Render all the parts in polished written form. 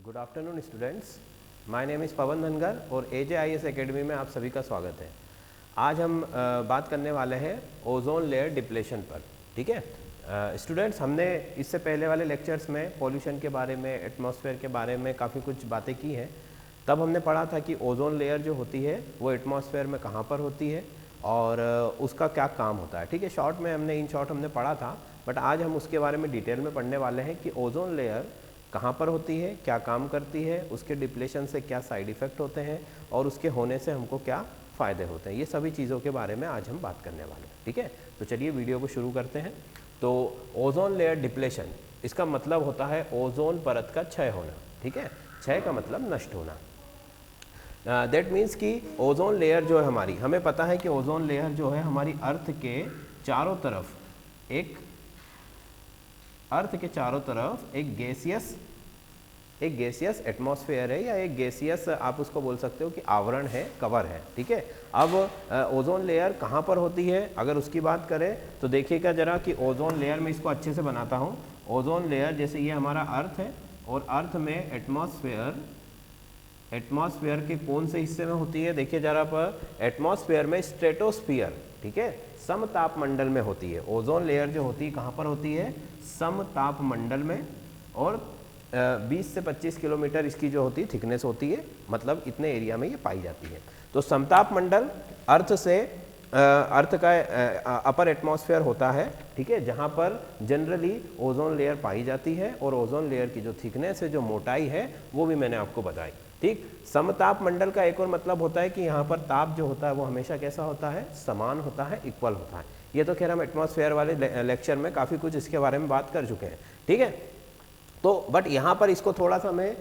Good afternoon students, my name is Pawan Dhangar और AJIS academy में आप सभी का स्वागत है। आज हम बात करने वाले हैं ओजोन लेयर डिप्लेशन पर। ठीक है स्टूडेंट्स, हमने इससे पहले वाले लेक्चर्स में पॉल्यूशन के बारे में, एटमॉस्फेयर के बारे में काफ़ी कुछ बातें की हैं। तब हमने पढ़ा था कि ओजोन लेयर जो होती है वो एटमॉस्फेयर में कहाँ पर होती है और उसका क्या काम होता है। ठीक है, शॉर्ट में हमने हमने पढ़ा था, बट आज हम उसके बारे में डिटेल में पढ़ने वाले हैं कि ओजोन लेयर कहाँ पर होती है, क्या काम करती है, उसके डिप्लेशन से क्या साइड इफ़ेक्ट होते हैं और उसके होने से हमको क्या फ़ायदे होते हैं। ये सभी चीज़ों के बारे में आज हम बात करने वाले हैं। ठीक है, तो चलिए वीडियो को शुरू करते हैं। तो ओजोन लेयर डिप्लेशन, इसका मतलब होता है ओजोन परत का क्षय होना। ठीक है, क्षय का मतलब नष्ट होना। दैट मीन्स कि ओजोन लेयर जो है हमारी, हमें पता है कि ओजोन लेयर जो है हमारी अर्थ के चारों तरफ एक गैसियस एटमॉस्फेयर है या एक गैसियस, आप उसको बोल सकते हो कि आवरण है, कवर है। ठीक है, अब ओजोन लेयर कहाँ पर होती है अगर उसकी बात करें तो देखिएगा जरा कि ओजोन लेयर में इसको अच्छे से बनाता हूँ। ओजोन लेयर जैसे ये हमारा अर्थ है और अर्थ में एटमॉस्फेयर के कौन से हिस्से में होती है, देखिए जरा पर, एटमॉस्फेयर में स्ट्रेटोस्फियर, ठीक है, समतापमंडल में होती है। ओजोन लेयर जो होती है कहाँ पर होती है, समतापमंडल में, और 20 से 25 किलोमीटर इसकी जो होती है थिकनेस होती है, मतलब इतने एरिया में ये पाई जाती है। तो समतापमंडल अर्थ का अपर एटमॉस्फेयर होता है, ठीक है, जहाँ पर जनरली ओजोन लेयर पाई जाती है और ओजोन लेयर की जो थिकनेस है, जो मोटाई है, वो भी मैंने आपको बताई। ठीक, समताप मंडल का एक और मतलब होता है कि यहाँ पर ताप जो होता है वो हमेशा कैसा होता है, समान होता है, इक्वल होता है। ये तो खैर हम एटमॉस्फेयर वाले लेक्चर में काफ़ी कुछ इसके बारे में बात कर चुके हैं। ठीक है, तो बट यहाँ पर इसको थोड़ा सा मैं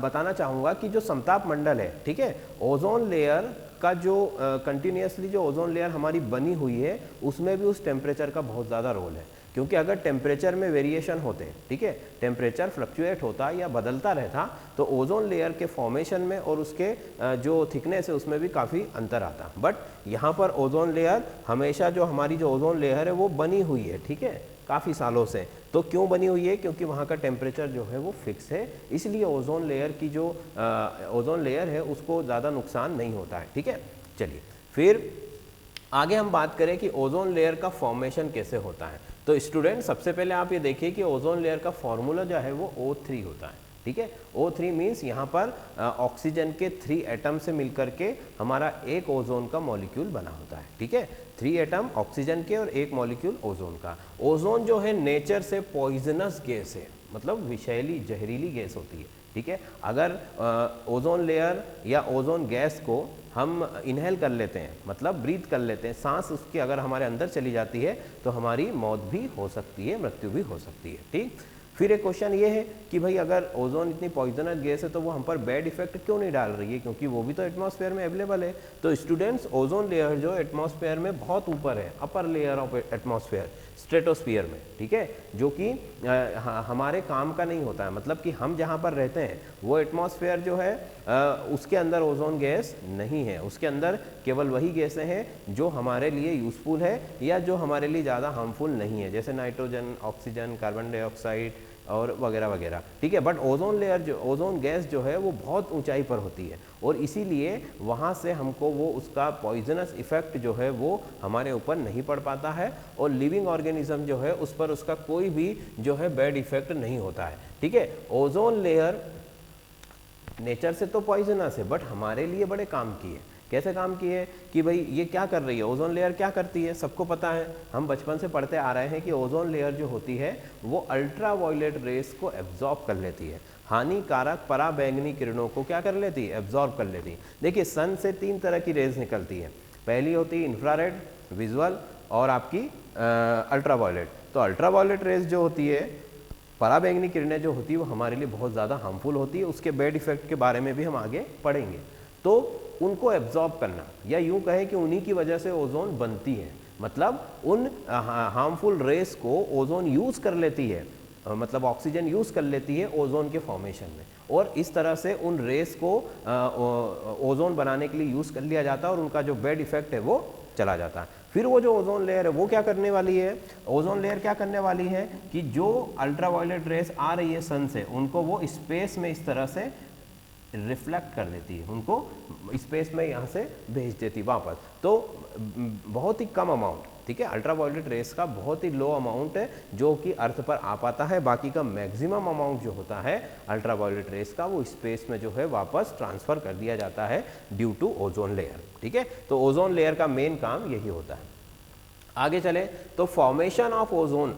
बताना चाहूँगा कि जो समताप मंडल है, ठीक है, ओजोन लेयर का जो कंटिन्यूसली जो ओजोन लेयर हमारी बनी हुई है उसमें भी उस टेम्परेचर का बहुत ज़्यादा रोल है। क्योंकि अगर टेम्परेचर में वेरिएशन होते, ठीक है, टेम्परेचर फ्लक्चुएट होता या बदलता रहता तो ओजोन लेयर के फॉर्मेशन में और उसके जो थिकनेस है उसमें भी काफ़ी अंतर आता। बट यहाँ पर ओजोन लेयर हमेशा, जो हमारी जो ओजोन लेयर है वो बनी हुई है, ठीक है, काफ़ी सालों से। तो क्यों बनी हुई है, क्योंकि वहाँ का टेम्परेचर जो है वो फिक्स है, इसलिए ओजोन लेयर की जो ओजोन लेयर है उसको ज़्यादा नुकसान नहीं होता है। ठीक है, चलिए फिर आगे हम बात करें कि ओजोन लेयर का फॉर्मेशन कैसे होता है। तो स्टूडेंट, सबसे पहले आप ये देखिए कि ओजोन लेयर का फॉर्मूला जो है वो O3 होता है। ठीक है, O3 मीन्स यहाँ पर ऑक्सीजन के 3 एटम से मिलकर के हमारा एक ओजोन का मॉलिक्यूल बना होता है। ठीक है, 3 एटम ऑक्सीजन के और एक मॉलिक्यूल ओजोन का। ओजोन जो है नेचर से पॉइजनस गैस है, मतलब विषैली जहरीली गैस होती है। ठीक है, अगर ओजोन लेयर या ओजोन गैस को हम इनहेल कर लेते हैं, मतलब ब्रीथ कर लेते हैं, सांस उसकी अगर हमारे अंदर चली जाती है तो हमारी मौत भी हो सकती है, मृत्यु भी हो सकती है। ठीक, फिर एक क्वेश्चन ये है कि भाई अगर ओजोन इतनी पॉइजनस गैस है तो वो हम पर बैड इफेक्ट क्यों नहीं डाल रही है, क्योंकि वो भी तो एटमॉस्फेयर में अवेलेबल है। तो स्टूडेंट्स, ओजोन लेयर जो एटमॉस्फेयर में बहुत ऊपर है, upper layer of atmosphere, stratosphere में, ठीक है, जो कि हमारे काम का नहीं होता है। मतलब कि हम जहाँ पर रहते हैं वो एटमॉस्फेयर जो है उसके अंदर ओजोन गैस नहीं है, उसके अंदर केवल वही गैसें हैं जो हमारे लिए यूज़फुल है या जो हमारे लिए ज़्यादा हार्मफुल नहीं है, जैसे नाइट्रोजन, ऑक्सीजन, कार्बन डाइऑक्साइड और वगैरह वगैरह। ठीक है, बट ओजोन लेयर जो, ओजोन गैस जो है वो बहुत ऊंचाई पर होती है और इसीलिए वहाँ से हमको वो उसका पॉइजनस इफेक्ट जो है वो हमारे ऊपर नहीं पड़ पाता है और लिविंग ऑर्गेनिज्म जो है उस पर उसका कोई भी जो है बैड इफेक्ट नहीं होता है। ठीक है, ओजोन लेयर नेचर से तो पॉइजनस है बट हमारे लिए बड़े काम की है। कैसे काम की है कि भाई ये क्या कर रही है, ओजोन लेयर क्या करती है, सबको पता है, हम बचपन से पढ़ते आ रहे हैं कि ओजोन लेयर जो होती है वो अल्ट्रा वायलेट रेस को एब्जॉर्ब कर लेती है, हानिकारक पराबैंगनी किरणों को क्या कर लेती है, एब्जॉर्ब कर लेती है। देखिए, सन से 3 तरह की रेज निकलती है, पहली होती है इंफ्रारेड, विजुअल और आपकी अल्ट्रा वायलेट। तो अल्ट्रा वायलेट रेज जो होती है, पराबैंगनी किरणें जो होती है, वो हमारे लिए बहुत ज़्यादा हार्मफुल होती है, उसके बैड इफेक्ट के बारे में भी हम आगे पढ़ेंगे। तो उनको एब्जॉर्ब करना, या यूं कहें कि उन्हीं की वजह से ओजोन बनती है, मतलब उन हार्मफुल रेस को ओजोन यूज़ कर लेती है, मतलब ऑक्सीजन यूज़ कर लेती है ओजोन के फॉर्मेशन में, और इस तरह से उन रेस को ओजोन बनाने के लिए यूज़ कर लिया जाता है और उनका जो बैड इफेक्ट है वो चला जाता है। फिर वो जो ओजोन लेयर है वो क्या करने वाली है, ओजोन लेयर क्या करने वाली है कि जो अल्ट्रावायलेट रेस आ रही है सन से उनको वो स्पेस में इस तरह से रिफ्लेक्ट कर देती है, उनको स्पेस में यहाँ से भेज देती वापस। तो बहुत ही कम अमाउंट, ठीक है, अल्ट्रावायलेट रेस का बहुत ही लो अमाउंट है जो कि अर्थ पर आ पाता है, बाकी का मैक्सिमम अमाउंट जो होता है अल्ट्रावायलेट रेस का वो स्पेस में जो है वापस ट्रांसफर कर दिया जाता है ड्यू टू ओजोन लेयर, ठीक है। तो ओजोन लेयर का मेन काम यही होता है। आगे चले तो फॉर्मेशन ऑफ ओजोन,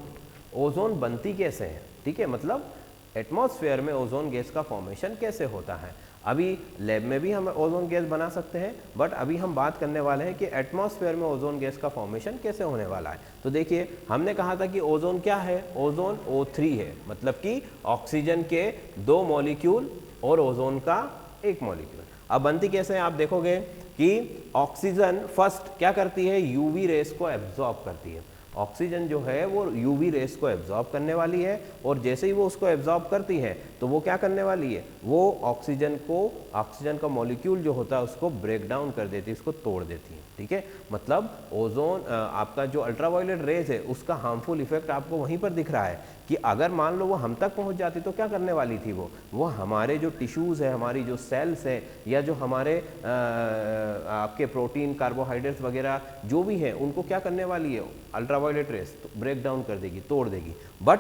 ओजोन बनती कैसे है, ठीक है, मतलब एटमॉस्फेयर में ओजोन गैस का फॉर्मेशन कैसे होता है। अभी लैब में भी हम ओजोन गैस बना सकते हैं, बट अभी हम बात करने वाले हैं कि एटमॉस्फेयर में ओजोन गैस का फॉर्मेशन कैसे होने वाला है। तो देखिए हमने कहा था कि ओजोन क्या है, ओजोन O3 है, मतलब कि ऑक्सीजन के 2 मॉलिक्यूल और ओजोन का 1 मॉलिक्यूल। अब बनती कैसे है, आप देखोगे कि ऑक्सीजन फर्स्ट क्या करती है, यूवी रेस को एब्जॉर्ब करती है। ऑक्सीजन जो है वो यूवी रेस को एब्जॉर्ब करने वाली है, और जैसे ही वो उसको एब्जॉर्ब करती है तो वो क्या करने वाली है, वो ऑक्सीजन का मॉलिक्यूल जो होता है उसको ब्रेक डाउन कर देती है, उसको तोड़ देती है, ठीक है। मतलब ओजोन आपका जो अल्ट्रावायलेट रेज है उसका हार्मफुल इफेक्ट आपको वहीं पर दिख रहा है कि अगर मान लो वो हम तक पहुंच जाती तो क्या करने वाली थी, वो हमारे जो टिश्यूज़ है, हमारी जो सेल्स है, या जो हमारे आपके प्रोटीन, कार्बोहाइड्रेट्स वगैरह जो भी है उनको क्या करने वाली है, अल्ट्रावायलेट रेस तो ब्रेक डाउन कर देगी, तोड़ देगी। बट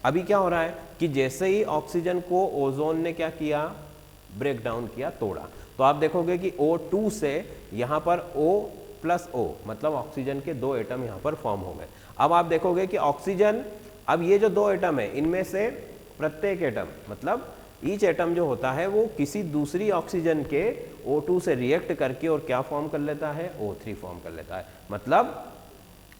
अभी क्या हो रहा है कि जैसे ही ऑक्सीजन को ओजोन ने क्या किया, ब्रेक डाउन किया, तोड़ा, तो आप देखोगे कि O2 से यहाँ पर O+O मतलब ऑक्सीजन के 2 एटम यहाँ पर फॉर्म हो गए। अब आप देखोगे कि ऑक्सीजन, अब ये जो 2 एटम है इनमें से प्रत्येक एटम मतलब ईच एटम जो होता है वो किसी दूसरी ऑक्सीजन के O2 से रिएक्ट करके और क्या फॉर्म कर लेता है, O3 फॉर्म कर लेता है। मतलब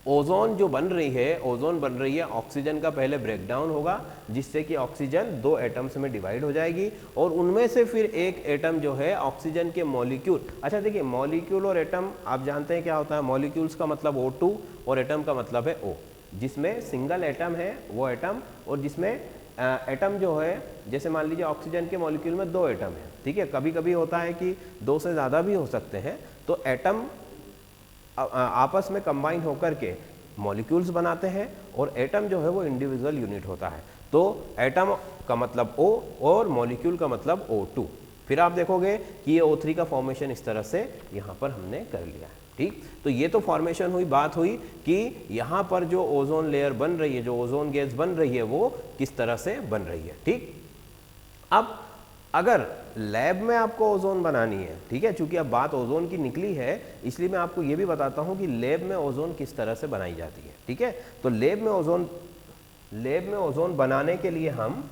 ओजोन जो बन रही है, ओजोन बन रही है, ऑक्सीजन का पहले ब्रेकडाउन होगा जिससे कि ऑक्सीजन 2 एटम्स में डिवाइड हो जाएगी, और उनमें से फिर एक एटम जो है ऑक्सीजन के मॉलिक्यूल, अच्छा देखिए मॉलिक्यूल और एटम आप जानते हैं क्या होता है, मॉलिक्यूल्स का मतलब O2 और एटम का मतलब है O, जिसमें सिंगल एटम है वो एटम, और जिसमें एटम जो है, जैसे मान लीजिए ऑक्सीजन के मॉलिक्यूल में 2 एटम है, ठीक है, कभी कभी होता है कि 2 से ज़्यादा भी हो सकते हैं, तो एटम आपस में कंबाइन होकर के मॉलिक्यूल्स बनाते हैं, और एटम जो है वो इंडिविजुअल यूनिट होता है। तो एटम का मतलब O और मॉलिक्यूल का मतलब O2। फिर आप देखोगे कि ये O3 का फॉर्मेशन इस तरह से यहाँ पर हमने कर लिया है, ठीक। तो ये तो फॉर्मेशन हुई, बात हुई कि यहाँ पर जो ओजोन लेयर बन रही है, जो ओजोन गैस बन रही है वो किस तरह से बन रही है, ठीक। अब अगर लैब में आपको ओजोन बनानी है, ठीक है, चूंकि अब बात ओजोन की निकली है इसलिए मैं आपको ये भी बताता हूँ कि लैब में ओजोन किस तरह से बनाई जाती है, ठीक है। तो लैब में ओजोन बनाने के लिए हम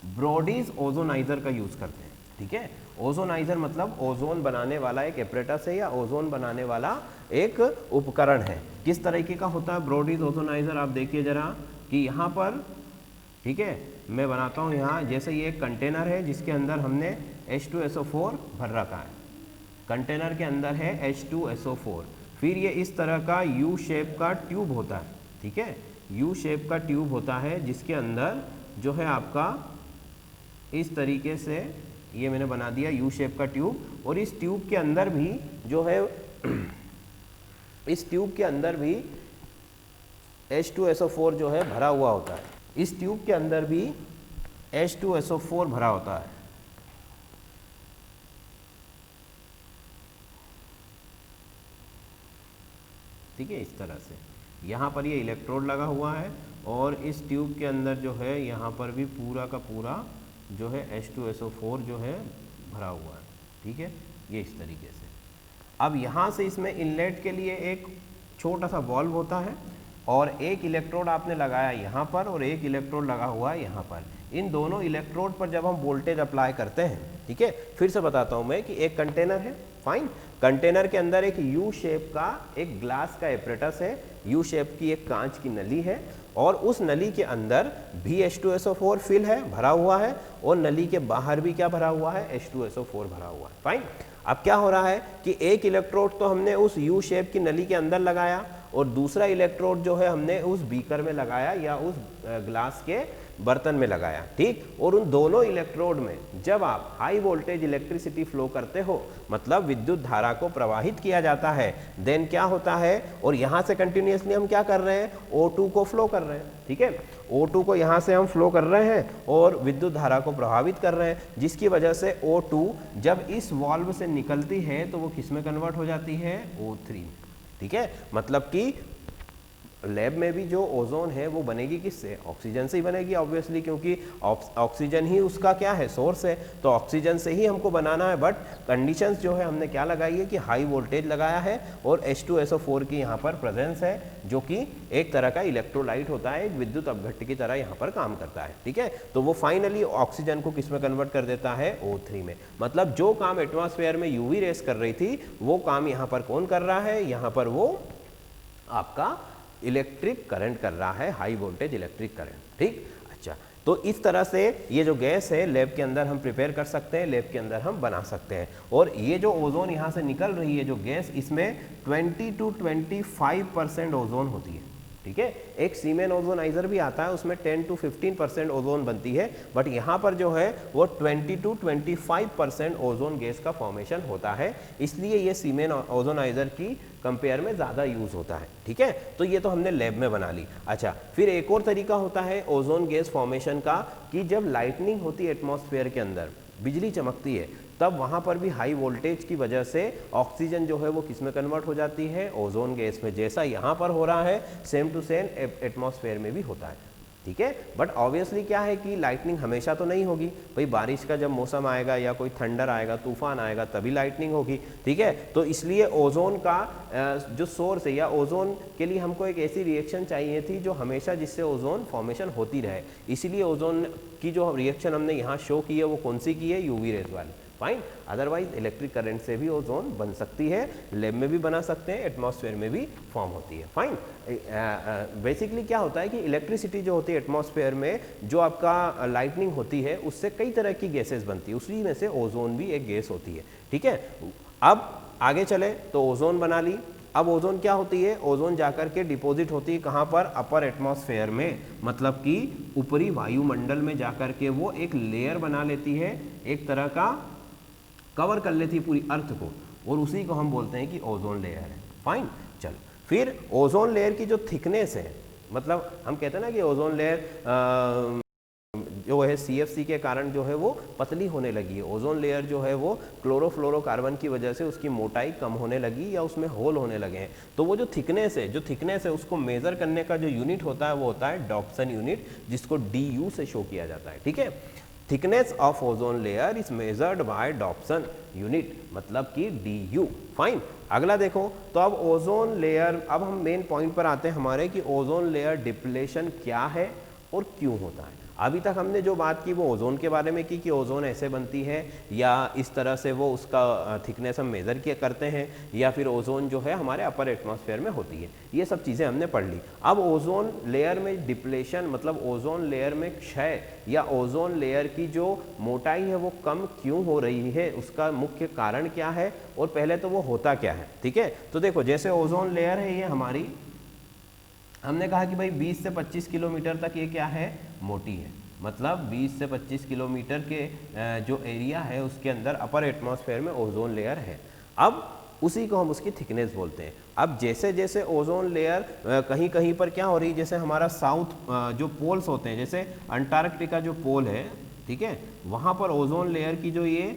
ब्रोडीज ओजोनाइजर का यूज करते हैं, ठीक है। ओजोनाइजर मतलब ओजोन बनाने वाला एक एपरेटस है या ओजोन बनाने वाला एक उपकरण है। किस तरीके का होता है ब्रोडीज ओजोनाइजर, आप देखिए जरा कि यहाँ पर, ठीक है, मैं बनाता हूँ यहाँ, जैसे ये एक कंटेनर है जिसके अंदर हमने H2SO4 भर रखा है, कंटेनर के अंदर है H2SO4, फिर ये इस तरह का U शेप का ट्यूब होता है, ठीक है, U शेप का ट्यूब होता है जिसके अंदर जो है आपका इस तरीके से ये मैंने बना दिया U शेप का ट्यूब, और इस ट्यूब के अंदर भी जो है इस ट्यूब के अंदर भी H2SO4 जो है भरा हुआ होता है, इस ट्यूब के अंदर भी H2SO4 भरा होता है, ठीक है। इस तरह से यहाँ पर ये इलेक्ट्रोड लगा हुआ है, और इस ट्यूब के अंदर जो है यहाँ पर भी पूरा का पूरा जो है H2SO4 जो है भरा हुआ है, ठीक है, ये इस तरीके से। अब यहाँ से इसमें इनलेट के लिए एक छोटा सा वॉल्व होता है, और एक इलेक्ट्रोड आपने लगाया यहाँ पर और एक इलेक्ट्रोड लगा हुआ है यहाँ पर। इन दोनों इलेक्ट्रोड पर जब हम वोल्टेज अप्लाई करते हैं, ठीक है, फिर से बताता हूँ मैं कि एक कंटेनर है, फाइन, कंटेनर के अंदर एक U शेप का एक ग्लास का एपरेटस है, U शेप की एक कांच की नली है, और उस नली के अंदर भी H2SO4 फिल है, भरा हुआ है, और नली के बाहर भी क्या भरा हुआ है, H2SO4 भरा हुआ है, फाइन। अब क्या हो रहा है कि एक इलेक्ट्रोड तो हमने उस U शेप की नली के अंदर लगाया, और दूसरा इलेक्ट्रोड जो है हमने उस बीकर में लगाया या उस ग्लास के बर्तन में लगाया, ठीक, और उन दोनों इलेक्ट्रोड में जब आप हाई वोल्टेज इलेक्ट्रिसिटी फ्लो करते हो, मतलब विद्युत धारा को प्रवाहित किया जाता है, देन क्या होता है, और यहां से कंटिन्यूअसली हम क्या कर रहे हैं, O2 को फ्लो कर रहे हैं, ठीक है, O2 को यहां से हम फ्लो कर रहे हैं और विद्युत धारा को प्रभावित कर रहे हैं, जिसकी वजह से O2 जब इस वाल्व से निकलती है तो वो किस में कन्वर्ट हो जाती है, O3, ठीक है। मतलब कि लैब में भी जो ओजोन है वो बनेगी किससे, ऑक्सीजन से ही बनेगी ऑब्वियसली, क्योंकि ऑक्सीजन ही उसका क्या है, सोर्स है, तो ऑक्सीजन से ही हमको बनाना है। बट कंडीशंस जो है हमने क्या लगाई है कि हाई वोल्टेज लगाया है और H2SO4 की यहाँ पर प्रेजेंस है, जो कि एक तरह का इलेक्ट्रोलाइट होता है, एक विद्युत अपघट्य की तरह यहाँ पर काम करता है, ठीक है। तो वो फाइनली ऑक्सीजन को किस में कन्वर्ट कर देता है, O3 में। मतलब जो काम एटमॉस्फेयर में यूवी रेस कर रही थी वो काम यहाँ पर कौन कर रहा है, यहाँ पर वो आपका इलेक्ट्रिक करंट कर रहा है, हाई वोल्टेज इलेक्ट्रिक करंट, ठीक। अच्छा, तो इस तरह से ये जो गैस है लैब के अंदर हम प्रिपेयर कर सकते हैं, लैब के अंदर हम बना सकते हैं। और ये जो ओजोन यहाँ से निकल रही है जो गैस, इसमें 20 to 25% ओजोन होती है, ठीक है। एक सीमेन ओजोनाइजर भी आता है, उसमें 10 to 15% ओजोन बनती है, बट यहाँ पर जो है वो 20 to 25% ओजोन गैस का फॉर्मेशन होता है, इसलिए ये सीमेन ओजोनाइजर की कंपेयर में ज़्यादा यूज़ होता है, ठीक है। तो ये तो हमने लैब में बना ली। अच्छा, फिर एक और तरीका होता है ओजोन गैस फॉर्मेशन का, कि जब लाइटनिंग होती है एटमॉस्फेयर के अंदर, बिजली चमकती है, तब वहाँ पर भी हाई वोल्टेज की वजह से ऑक्सीजन जो है वो किस में कन्वर्ट हो जाती है, ओजोन गैस में। जैसा यहाँ पर हो रहा है सेम टू सेम एटमॉस्फेयर में भी होता है, ठीक है। बट ऑब्वियसली क्या है कि लाइटनिंग हमेशा तो नहीं होगी भाई, बारिश का जब मौसम आएगा या कोई थंडर आएगा, तूफान आएगा, तभी लाइटनिंग होगी, ठीक है। तो इसलिए ओजोन का जो सोर्स है, या ओजोन के लिए हमको एक ऐसी रिएक्शन चाहिए थी जो हमेशा जिससे ओजोन फॉर्मेशन होती रहे, इसीलिए ओजोन की जो रिएक्शन हमने यहाँ शो की है वो कौन सी की है, यूवी रेज वाली, फाइन। अदरवाइज इलेक्ट्रिक करंट से भी ओजोन बन सकती है, लैब में भी बना सकते हैं, एटमॉस्फेयर में भी फॉर्म होती है, फाइन। बेसिकली क्या होता है कि इलेक्ट्रिसिटी जो होती है एटमॉस्फेयर में, जो आपका लाइटनिंग होती है, उससे कई तरह की गैसेस बनती है, उसी में से ओजोन भी एक गैस होती है, ठीक है। अब आगे चले तो ओजोन बना ली। अब ओजोन क्या होती है, ओजोन जाकर के डिपॉजिट होती है कहाँ पर, अपर एटमॉस्फेयर में, मतलब कि ऊपरी वायुमंडल में जाकर के वो एक लेयर बना लेती है, एक तरह का कवर कर लेती है पूरी अर्थ को, और उसी को हम बोलते हैं कि ओजोन लेयर है, फाइन। चलो, फिर ओजोन लेयर की जो थिकनेस है, मतलब हम कहते हैं ना कि ओजोन लेयर जो है CFC के कारण जो है वो पतली होने लगी है, ओजोन लेयर जो है वो क्लोरोफ्लोरोकार्बन की वजह से उसकी मोटाई कम होने लगी या उसमें होल होने लगे हैं। तो वो जो थिकनेस है उसको मेजर करने का जो यूनिट होता है वो होता है डॉप्सन यूनिट, जिसको DU से शो किया जाता है, ठीक है। Thickness of ozone layer is measured by Dobson unit, मतलब कि DU, फाइन। अगला देखो तो अब ओजोन लेयर, अब हम मेन पॉइंट पर आते हैं हमारे कि ओजोन लेयर डिप्लेशन क्या है और क्यों होता है। अभी तक हमने जो बात की वो ओजोन के बारे में की कि ओजोन ऐसे बनती है, या इस तरह से वो उसका थिकनेस हम मेज़र किया करते हैं, या फिर ओजोन जो है हमारे अपर एटमॉस्फेयर में होती है, ये सब चीज़ें हमने पढ़ ली। अब ओजोन लेयर में डिप्लेशन, मतलब ओजोन लेयर में क्षय, या ओजोन लेयर की जो मोटाई है वो कम क्यों हो रही है, उसका मुख्य कारण क्या है, और पहले तो वो होता क्या है, ठीक है। तो देखो, जैसे ओजोन लेयर है ये हमारी, हमने कहा कि भाई 20 से 25 किलोमीटर तक ये क्या है, मोटी है, मतलब 20 से 25 किलोमीटर के जो एरिया है उसके अंदर अपर एटमॉस्फेयर में ओजोन लेयर है। अब उसी को हम उसकी थिकनेस बोलते हैं। अब जैसे जैसे ओजोन लेयर कहीं कहीं पर क्या हो रही है, जैसे हमारा साउथ जो पोल्स होते हैं, जैसे अंटार्कटिका जो पोल है, ठीक है, वहाँ पर ओजोन लेयर की जो ये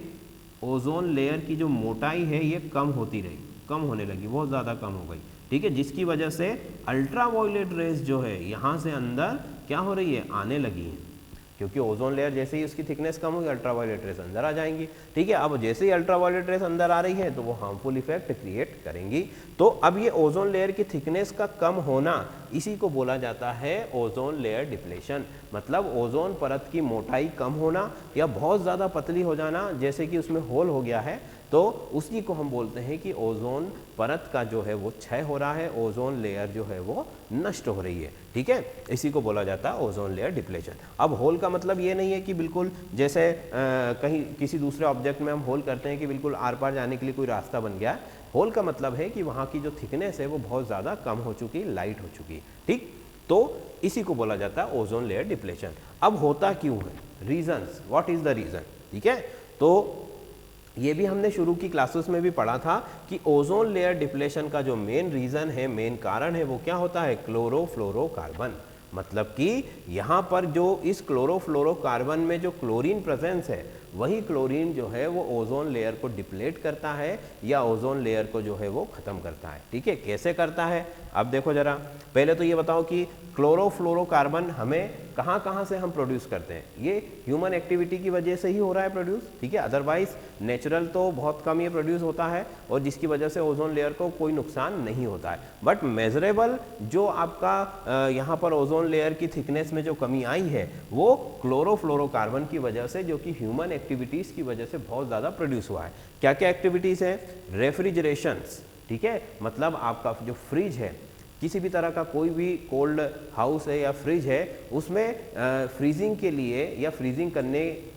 ओजोन लेयर की जो मोटाई है ये कम होती रही, कम होने लगी, बहुत ज़्यादा कम हो गई, ठीक है, जिसकी वजह से अल्ट्रावायलेट रेज जो है यहाँ से अंदर क्या हो रही है, आने लगी है, क्योंकि ओजोन लेयर जैसे ही उसकी थिकनेस कम होगी अल्ट्रावायलेट रेस अंदर आ जाएंगी, ठीक है। अब जैसे ही अल्ट्रावायलेट रेस अंदर आ रही है तो वो हार्मफुल इफेक्ट क्रिएट करेंगी। तो अब ये ओजोन लेयर की थिकनेस का कम होना, इसी को बोला जाता है ओजोन लेयर डिप्लेशन, मतलब ओजोन परत की मोटाई कम होना या बहुत ज़्यादा पतली हो जाना, जैसे कि उसमें होल हो गया है, तो उसी को हम बोलते हैं कि ओजोन परत का जो है वो क्षय हो रहा है, ओजोन लेयर जो है वो नष्ट हो रही है, ठीक है, इसी को बोला जाता है ओजोन लेयर डिप्लेशन। अब होल का मतलब ये नहीं है कि बिल्कुल जैसे कहीं किसी दूसरे ऑब्जेक्ट में हम होल करते हैं कि बिल्कुल आर पार जाने के लिए कोई रास्ता बन गया है। होल का मतलब है कि वहाँ की जो थिकनेस है वो बहुत ज़्यादा कम हो चुकी, लाइट हो चुकी, ठीक। तो इसी को बोला जाता है ओजोन लेयर डिप्लेशन। अब होता क्यों है, reasons, what is the reason, ठीक है। तो ये भी हमने शुरू की क्लासेस में भी पढ़ा था कि ओजोन लेयर डिप्लेशन का जो मेन रीजन है, मेन कारण है, वो क्या होता है, क्लोरोफ्लोरोकार्बन। मतलब कि यहाँ पर जो इस क्लोरोफ्लोरोकार्बन में जो क्लोरीन प्रेजेंस है, वही क्लोरीन जो है वो ओजोन लेयर को डिप्लेट करता है या ओजोन लेयर को जो है वो खत्म करता है, ठीक है। कैसे करता है, अब देखो जरा, पहले तो ये बताओ कि क्लोरोफ्लोरोकार्बन हमें कहाँ कहाँ से हम प्रोड्यूस करते हैं, ये ह्यूमन एक्टिविटी की वजह से ही हो रहा है प्रोड्यूस, ठीक है। अदरवाइज नेचुरल तो बहुत कम ये प्रोड्यूस होता है और जिसकी वजह से ओजोन लेयर को कोई नुकसान नहीं होता है। बट मेजरेबल जो आपका यहाँ पर ओजोन लेयर की थिकनेस में जो कमी आई है वो क्लोरोफ्लोरोकार्बन की वजह से, जो कि ह्यूमन एक्टिविटीज़ की वजह से बहुत ज़्यादा प्रोड्यूस हुआ है। क्या क्या एक्टिविटीज़ है, रेफ्रिजरेशंस, ठीक है, मतलब आपका जो फ्रिज है, किसी भी तरह का कोई भी कोल्ड हाउस है या फ्रिज है, उसमें फ्रीजिंग के लिए या फ्रीजिंग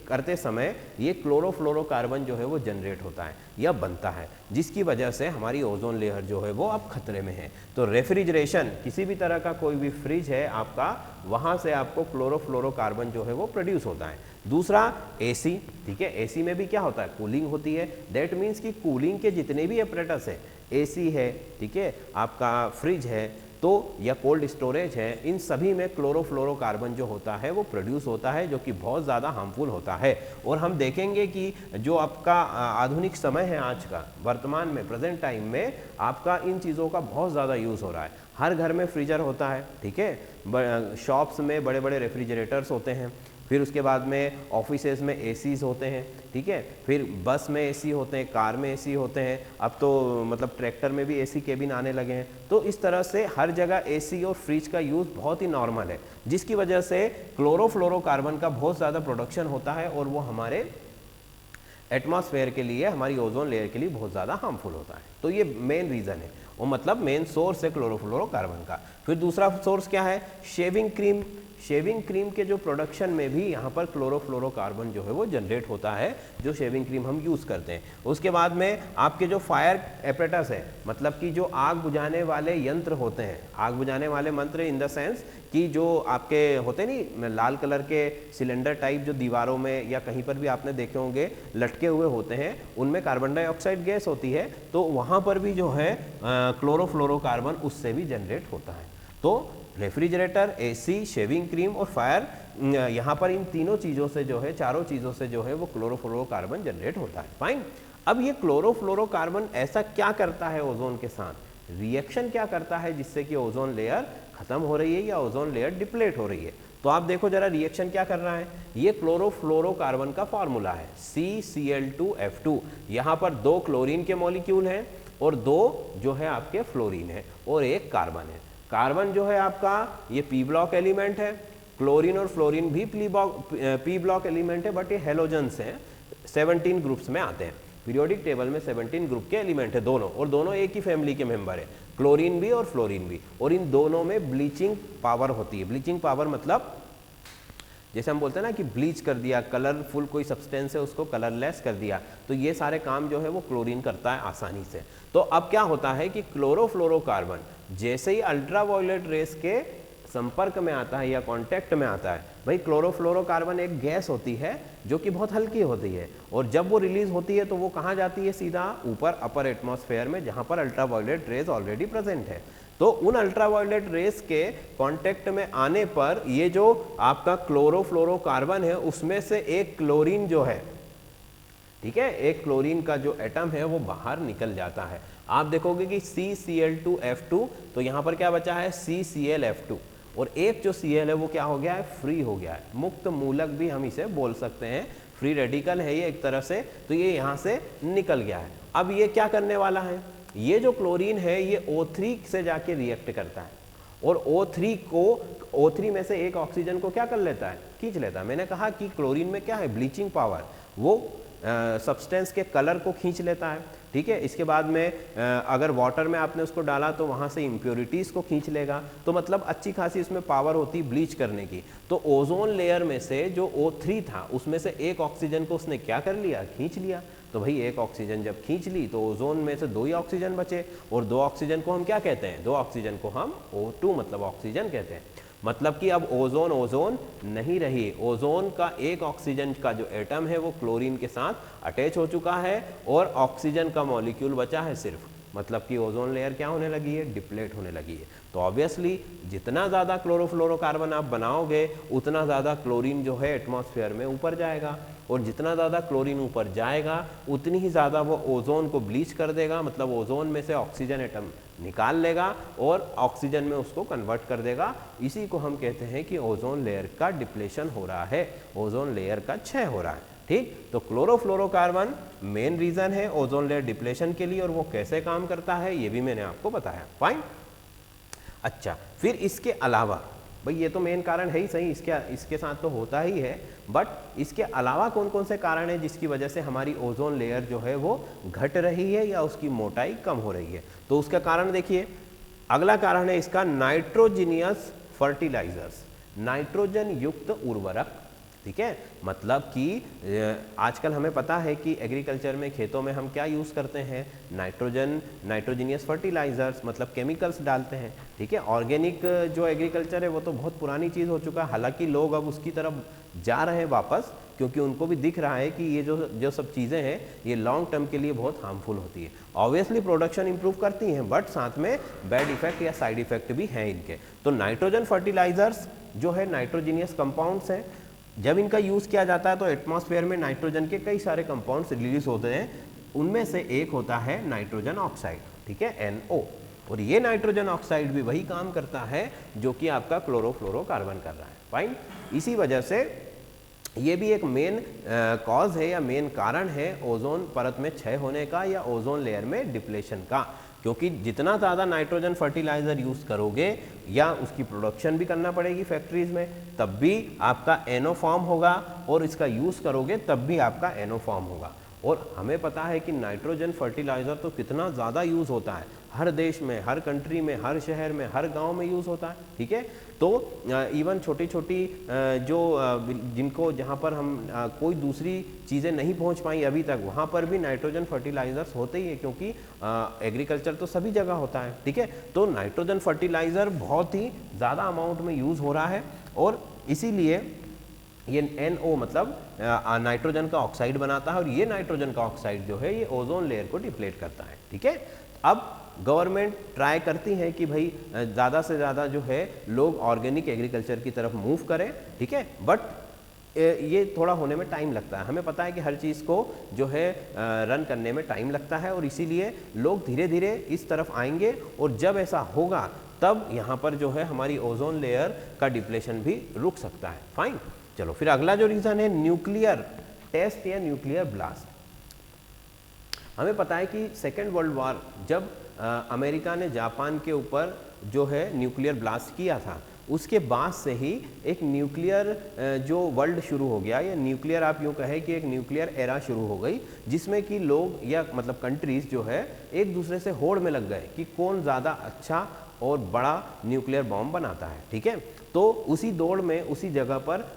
करते समय ये क्लोरोफ्लोरोकार्बन जो है वो जनरेट होता है या बनता है, जिसकी वजह से हमारी ओजोन लेयर जो है वो अब खतरे में है। तो रेफ्रिजरेशन, किसी भी तरह का कोई भी फ्रिज है आपका, वहाँ से आपको क्लोरोफ्लोरोकार्बन जो है वो प्रोड्यूस होता है। दूसरा एसी, ठीक है, एसी में भी क्या होता है, कूलिंग होती है। दैट मीन्स कि कूलिंग के जितने भी एपरेटस है, एसी है, ठीक है, आपका फ्रिज है तो या कोल्ड स्टोरेज है, इन सभी में क्लोरोफ्लोरोकार्बन जो होता है वो प्रोड्यूस होता है, जो कि बहुत ज़्यादा हार्मफुल होता है। और हम देखेंगे कि जो आपका आधुनिक समय है आज का, वर्तमान में प्रेजेंट टाइम में आपका इन चीज़ों का बहुत ज़्यादा यूज़ हो रहा है। हर घर में फ्रीजर होता है, ठीक है, शॉप्स में बड़े बड़े रेफ्रिजरेटर्स होते हैं, फिर उसके बाद में ऑफिसेज में एसीज होते हैं, ठीक है, फिर बस में एसी होते हैं, कार में एसी होते हैं, अब तो मतलब ट्रैक्टर में भी एसी केबिन आने लगे हैं। तो इस तरह से हर जगह एसी और फ्रिज का यूज़ बहुत ही नॉर्मल है, जिसकी वजह से क्लोरोफ्लोरोकार्बन का बहुत ज़्यादा प्रोडक्शन होता है और वो हमारे एटमॉस्फेयर के लिए, हमारी ओजोन लेयर के लिए बहुत ज़्यादा हार्मफुल होता है। तो ये मेन रीज़न है, वो मतलब मेन सोर्स है क्लोरोफ्लोरोकार्बन का। फिर दूसरा सोर्स क्या है, शेविंग क्रीम। शेविंग क्रीम के जो प्रोडक्शन में भी यहाँ पर क्लोरोफ्लोरोकार्बन जो है वो जनरेट होता है, जो शेविंग क्रीम हम यूज़ करते हैं। उसके बाद में आपके जो फायर एपरेटस है, मतलब कि जो आग बुझाने वाले यंत्र होते हैं, आग बुझाने वाले मंत्र इन द सेंस कि जो आपके होते नहीं लाल कलर के सिलेंडर टाइप जो दीवारों में या कहीं पर भी आपने देखे होंगे लटके हुए होते हैं, उनमें कार्बन डाइऑक्साइड गैस होती है, तो वहाँ पर भी जो है क्लोरोफ्लोरोकार्बन उससे भी जनरेट होता है। तो रेफ्रिजरेटर, एसी, शेविंग क्रीम और फायर, यहाँ पर इन तीनों चीज़ों से जो है, चारों चीज़ों से जो है वो क्लोरोफ्लोरोकार्बन जनरेट होता है। फाइन। अब ये क्लोरोफ्लोरोकार्बन ऐसा क्या करता है ओजोन के साथ, रिएक्शन क्या करता है जिससे कि ओजोन लेयर खत्म हो रही है या ओजोन लेयर डिप्लेट हो रही है। तो आप देखो जरा रिएक्शन क्या कर रहा है, ये क्लोरोफ्लोरोकार्बन का फॉर्मूला है CCl2F2। यहाँ पर 2 क्लोरीन के मॉलिक्यूल हैं और 2 जो है आपके फ्लोरीन है और 1 कार्बन है। कार्बन जो है आपका ये पी ब्लॉक एलिमेंट है, क्लोरीन और फ्लोरीन भी पी ब्लॉक एलिमेंट है, बट ये हेलोजेंस हैं, 17 ग्रुप्स में आते हैं। पीरियोडिक टेबल में 17 ग्रुप के एलिमेंट है दोनों, और दोनों एक ही फैमिली के मेंबर है, क्लोरीन भी और फ्लोरीन भी। और इन दोनों में ब्लीचिंग पावर होती है। ब्लीचिंग पावर मतलब जैसे हम बोलते हैं ना कि ब्लीच कर दिया, कलरफुल कोई सब्सटेंस है उसको कलरलेस कर दिया, तो ये सारे काम जो है वो क्लोरीन करता है आसानी से। तो अब क्या होता है कि क्लोरोफ्लोरोकार्बन जैसे ही अल्ट्रावायलेट रेस के संपर्क में आता है या कांटेक्ट में आता है, भाई क्लोरोफ्लोरोकार्बन एक गैस होती है जो कि बहुत हल्की होती है, और जब वो रिलीज होती है तो वो कहाँ जाती है, सीधा ऊपर अपर एटमॉस्फेयर में, जहाँ पर अल्ट्रावायलेट रेस ऑलरेडी प्रेजेंट है। तो उन अल्ट्रावायलेट रेस के कांटेक्ट में आने पर ये जो आपका क्लोरोफ्लोरोकार्बन है उसमें से एक क्लोरीन जो है, ठीक है, एक क्लोरीन का जो एटम है वो बाहर निकल जाता है। आप देखोगे कि CCl2F2, तो यहाँ पर क्या बचा है CClF2, और एक जो Cl है वो क्या हो गया है, फ्री हो गया है, मुक्त मूलक भी हम इसे बोल सकते हैं, फ्री रेडिकल है ये एक तरह से, तो ये यहाँ से निकल गया है। अब ये क्या करने वाला है, ये जो क्लोरीन है ये O3 से जाके रिएक्ट करता है, और O3 में से एक ऑक्सीजन को क्या कर लेता है, खींच लेता है। मैंने कहा कि क्लोरीन में क्या है, ब्लीचिंग पावर, वो सब्सटेंस के कलर को खींच लेता है, ठीक है। इसके बाद में अगर वाटर में आपने उसको डाला तो वहाँ से इम्प्योरिटीज़ को खींच लेगा, तो मतलब अच्छी खासी इसमें पावर होती ब्लीच करने की। तो ओजोन लेयर में से जो O3 था उसमें से एक ऑक्सीजन को उसने क्या कर लिया, खींच लिया। तो भाई एक ऑक्सीजन जब खींच ली तो ओजोन में से 2 ही ऑक्सीजन बचे, और 2 ऑक्सीजन को हम क्या कहते हैं, 2 ऑक्सीजन को हम O2 मतलब ऑक्सीजन कहते हैं। मतलब कि अब ओजोन ओजोन नहीं रही, ओजोन का एक ऑक्सीजन का जो एटम है वो क्लोरीन के साथ अटैच हो चुका है और ऑक्सीजन का मॉलिक्यूल बचा है सिर्फ। मतलब कि ओजोन लेयर क्या होने लगी है, डिप्लेट होने लगी है। तो ऑब्वियसली जितना ज़्यादा क्लोरोफ्लोरोकार्बन आप बनाओगे उतना ज़्यादा क्लोरीन जो है एटमॉस्फेयर में ऊपर जाएगा, और जितना ज़्यादा क्लोरीन ऊपर जाएगा उतनी ही ज़्यादा वो ओजोन को ब्लीच कर देगा, मतलब ओजोन में से ऑक्सीजन एटम निकाल लेगा और ऑक्सीजन में उसको कन्वर्ट कर देगा। इसी को हम कहते हैं कि ओजोन लेयर का डिप्लेशन हो रहा है, ओजोन लेयर का क्षय हो रहा है, ठीक। तो क्लोरोफ्लोरोकार्बन मेन रीजन है ओजोन लेयर डिप्लेशन के लिए, और वो कैसे काम करता है ये भी मैंने आपको बताया। फाइन। अच्छा, फिर इसके अलावा भाई ये तो मेन कारण है ही सही, इसके साथ तो होता ही है, बट इसके अलावा कौन कौन से कारण हैं जिसकी वजह से हमारी ओजोन लेयर जो है वो घट रही है या उसकी मोटाई कम हो रही है। तो उसका कारण देखिए, अगला कारण है इसका नाइट्रोजिनियस फर्टिलाइजर्स, नाइट्रोजन युक्त उर्वरक, ठीक है। मतलब कि आजकल हमें पता है कि एग्रीकल्चर में, खेतों में हम क्या यूज़ करते हैं, नाइट्रोजीनियस फर्टिलाइजर्स, मतलब केमिकल्स डालते हैं, ठीक है। ऑर्गेनिक जो एग्रीकल्चर है वो तो बहुत पुरानी चीज़ हो चुका है, हालांकि लोग अब उसकी तरफ जा रहे हैं वापस, क्योंकि उनको भी दिख रहा है कि ये जो सब चीज़ें हैं ये लॉन्ग टर्म के लिए बहुत हार्मफुल होती है। ऑब्वियसली प्रोडक्शन इंप्रूव करती हैं, बट साथ में बैड इफेक्ट या साइड इफेक्ट भी हैं इनके। तो नाइट्रोजन फर्टिलाइजर्स जो है नाइट्रोजीनियस कंपाउंड्स हैं, जब इनका यूज़ किया जाता है तो एटमॉस्फेयर में नाइट्रोजन के कई सारे कंपाउंड्स रिलीज होते हैं, उनमें से एक होता है नाइट्रोजन ऑक्साइड, ठीक है, NO। और ये नाइट्रोजन ऑक्साइड भी वही काम करता है जो कि आपका क्लोरोफ्लोरोकार्बन कर रहा है। फाइन। इसी वजह से ये भी एक मेन कॉज है या मेन कारण है ओजोन परत में क्षय होने का या ओजोन लेयर में डिप्लेशन का, क्योंकि जितना ज़्यादा नाइट्रोजन फर्टिलाइज़र यूज़ करोगे या उसकी प्रोडक्शन भी करना पड़ेगी फैक्ट्रीज़ में, तब भी आपका NO फॉर्म होगा, और इसका यूज़ करोगे तब भी आपका NO फॉर्म होगा। और हमें पता है कि नाइट्रोजन फर्टिलाइज़र तो कितना ज़्यादा यूज़ होता है, हर देश में, हर कंट्री में, हर शहर में, हर गांव में यूज़ होता है, ठीक है। तो इवन छोटी छोटी जो जिनको जहाँ पर हम कोई दूसरी चीज़ें नहीं पहुँच पाई अभी तक, वहाँ पर भी नाइट्रोजन फर्टिलाइज़र्स होते ही है, क्योंकि एग्रीकल्चर तो सभी जगह होता है, ठीक है। तो नाइट्रोजन फर्टिलाइज़र बहुत ही ज़्यादा अमाउंट में यूज़ हो रहा है, और इसीलिए ये NO मतलब नाइट्रोजन का ऑक्साइड बनाता है, और ये नाइट्रोजन का ऑक्साइड जो है ये ओजोन लेयर को डिप्लेट करता है, ठीक है। अब गवर्नमेंट ट्राई करती है कि भाई ज़्यादा से ज़्यादा जो है लोग ऑर्गेनिक एग्रीकल्चर की तरफ मूव करें, ठीक है, बट ये थोड़ा होने में टाइम लगता है। हमें पता है कि हर चीज़ को जो है रन करने में टाइम लगता है, और इसीलिए लोग धीरे धीरे इस तरफ आएंगे, और जब ऐसा होगा तब यहाँ पर जो है हमारी ओजोन लेयर का डिप्लेशन भी रुक सकता है। फाइन। चलो, फिर अगला जो रीज़न है न्यूक्लियर टेस्ट या न्यूक्लियर ब्लास्ट। हमें पता है कि सेकेंड वर्ल्ड वॉर जब अमेरिका ने जापान के ऊपर जो है न्यूक्लियर ब्लास्ट किया था, उसके बाद से ही एक न्यूक्लियर जो वर्ल्ड शुरू हो गया, या न्यूक्लियर आप यूँ कहें कि एक न्यूक्लियर एरा शुरू हो गई, जिसमें कि लोग या मतलब कंट्रीज़ जो है एक दूसरे से होड़ में लग गए कि कौन ज़्यादा अच्छा और बड़ा न्यूक्लियर बॉम्ब बनाता है, ठीक है। तो उसी दौड़ में, उसी जगह पर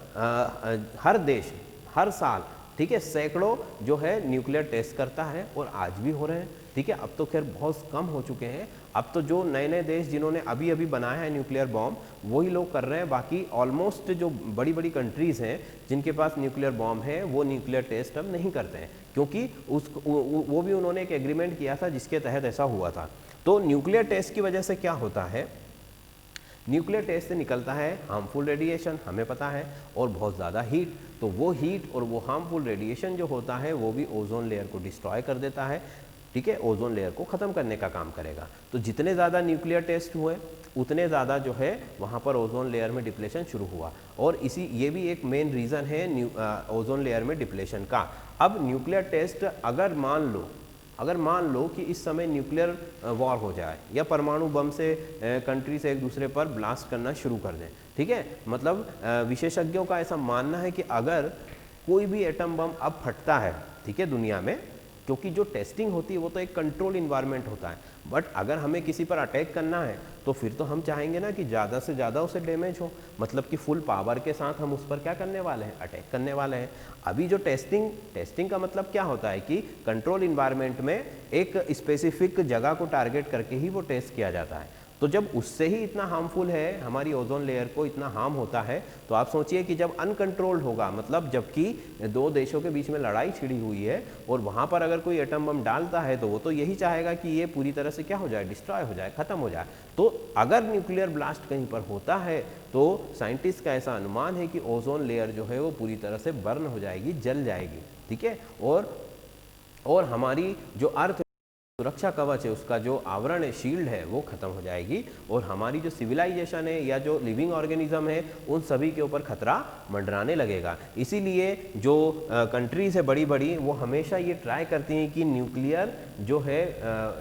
हर देश हर साल, ठीक है, सैकड़ों जो है न्यूक्लियर टेस्ट करता है, और आज भी हो रहे हैं, ठीक है। अब तो खैर बहुत कम हो चुके हैं, अब तो जो नए नए देश जिन्होंने अभी अभी बनाया है न्यूक्लियर बॉम्ब वही लोग कर रहे हैं। बाकी ऑलमोस्ट जो बड़ी बड़ी कंट्रीज़ हैं जिनके पास न्यूक्लियर बॉम्ब है वो न्यूक्लियर टेस्ट अब नहीं करते हैं, क्योंकि वो भी उन्होंने एक एग्रीमेंट किया था जिसके तहत ऐसा हुआ था। तो न्यूक्लियर टेस्ट की वजह से क्या होता है, न्यूक्लियर टेस्ट से निकलता है हार्मफुल रेडिएशन, हमें पता है, और बहुत ज़्यादा हीट। तो वो हीट और वो हार्मफुल रेडिएशन जो होता है वो भी ओजोन लेयर को डिस्ट्रॉय कर देता है, ठीक है, ओजोन लेयर को ख़त्म करने का काम करेगा। तो जितने ज़्यादा न्यूक्लियर टेस्ट हुए उतने ज़्यादा जो है वहाँ पर ओजोन लेयर में डिप्लेशन शुरू हुआ, और ये भी एक मेन रीज़न है ओजोन लेयर में डिप्लेशन का। अब न्यूक्लियर टेस्ट अगर मान लो कि इस समय न्यूक्लियर वॉर हो जाए या परमाणु बम से कंट्री से एक दूसरे पर ब्लास्ट करना शुरू कर दें, ठीक है, मतलब विशेषज्ञों का ऐसा मानना है कि अगर कोई भी एटम बम अब फटता है, ठीक है, दुनिया में, क्योंकि जो टेस्टिंग होती है वो तो एक कंट्रोल इन्वायरमेंट होता है, बट अगर हमें किसी पर अटैक करना है तो फिर तो हम चाहेंगे ना कि ज़्यादा से ज़्यादा उसे डैमेज हो, मतलब कि फुल पावर के साथ हम उस पर क्या करने वाले हैं, अटैक करने वाले हैं। अभी जो टेस्टिंग का मतलब क्या होता है कि कंट्रोल इन्वायरमेंट में एक स्पेसिफिक जगह को टारगेट करके ही वो टेस्ट किया जाता है। तो जब उससे ही इतना हार्मफुल है, हमारी ओजोन लेयर को इतना हार्म होता है, तो आप सोचिए कि जब अनकंट्रोल्ड होगा, मतलब जबकि दो देशों के बीच में लड़ाई छिड़ी हुई है और वहाँ पर अगर कोई एटम बम डालता है तो वो तो यही चाहेगा कि ये पूरी तरह से क्या हो जाए, डिस्ट्रॉय हो जाए, खत्म हो जाए। तो अगर न्यूक्लियर ब्लास्ट कहीं पर होता है तो साइंटिस्ट का ऐसा अनुमान है कि ओजोन लेयर जो है वो पूरी तरह से बर्न हो जाएगी, जल जाएगी, ठीक है। और हमारी जो अर्थ सुरक्षा कवच है, उसका जो आवरण है, शील्ड है, वो खत्म हो जाएगी और हमारी जो सिविलाइजेशन है या जो लिविंग ऑर्गेनिज्म है उन सभी के ऊपर खतरा मंडराने लगेगा। इसीलिए जो कंट्रीज है बड़ी बड़ी, वो हमेशा ये ट्राई करती हैं कि न्यूक्लियर जो है,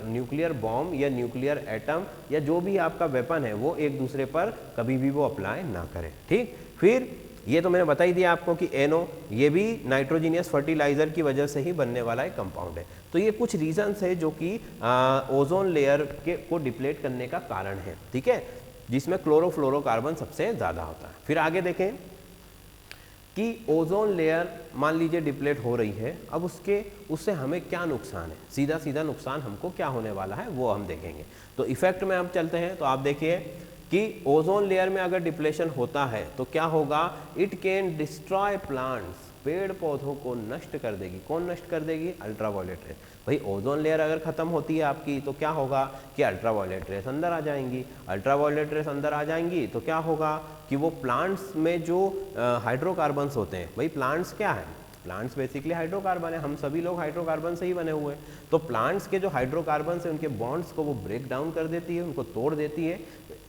न्यूक्लियर बॉम्ब या न्यूक्लियर एटम या जो भी आपका वेपन है वो एक दूसरे पर कभी भी वो अप्लाई ना करें, ठीक। फिर ये तो मैंने बता ही दिया आपको कि NO ये भी नाइट्रोजीनियस फर्टिलाइजर की वजह से ही बनने वाला एक कंपाउंड है। तो ये कुछ रीजंस है जो कि ओजोन लेयर को डिप्लेट करने का कारण है, ठीक है, जिसमें क्लोरोफ्लोरोकार्बन सबसे ज़्यादा होता है। फिर आगे देखें कि ओजोन लेयर मान लीजिए डिप्लेट हो रही है, अब उससे हमें क्या नुकसान है, सीधा सीधा नुकसान हमको क्या होने वाला है वो हम देखेंगे। तो इफेक्ट में हम चलते हैं, तो आप देखिए कि ओजोन लेयर में अगर डिप्लेशन होता है तो क्या होगा, इट कैन डिस्ट्रॉय प्लांट्स, पेड़ पौधों को नष्ट कर देगी। कौन नष्ट कर देगी, अल्ट्रावायलेट रेस। भाई ओजोन लेयर अगर खत्म होती है आपकी तो क्या होगा कि अल्ट्रावायलेट रेस अंदर आ जाएंगी। अल्ट्रावायलेट रेस अंदर आ जाएंगी तो क्या होगा कि वो प्लांट्स में जो हाइड्रोकार्बन्स होते हैं, भाई प्लांट्स क्या है, प्लांट्स बेसिकली हाइड्रोकार्बन है, हम सभी लोग हाइड्रोकार्बन से ही बने हुए हैं। तो प्लांट्स के जो हाइड्रोकार्बन है उनके बॉन्ड्स को वो ब्रेक डाउन कर देती है, उनको तोड़ देती है।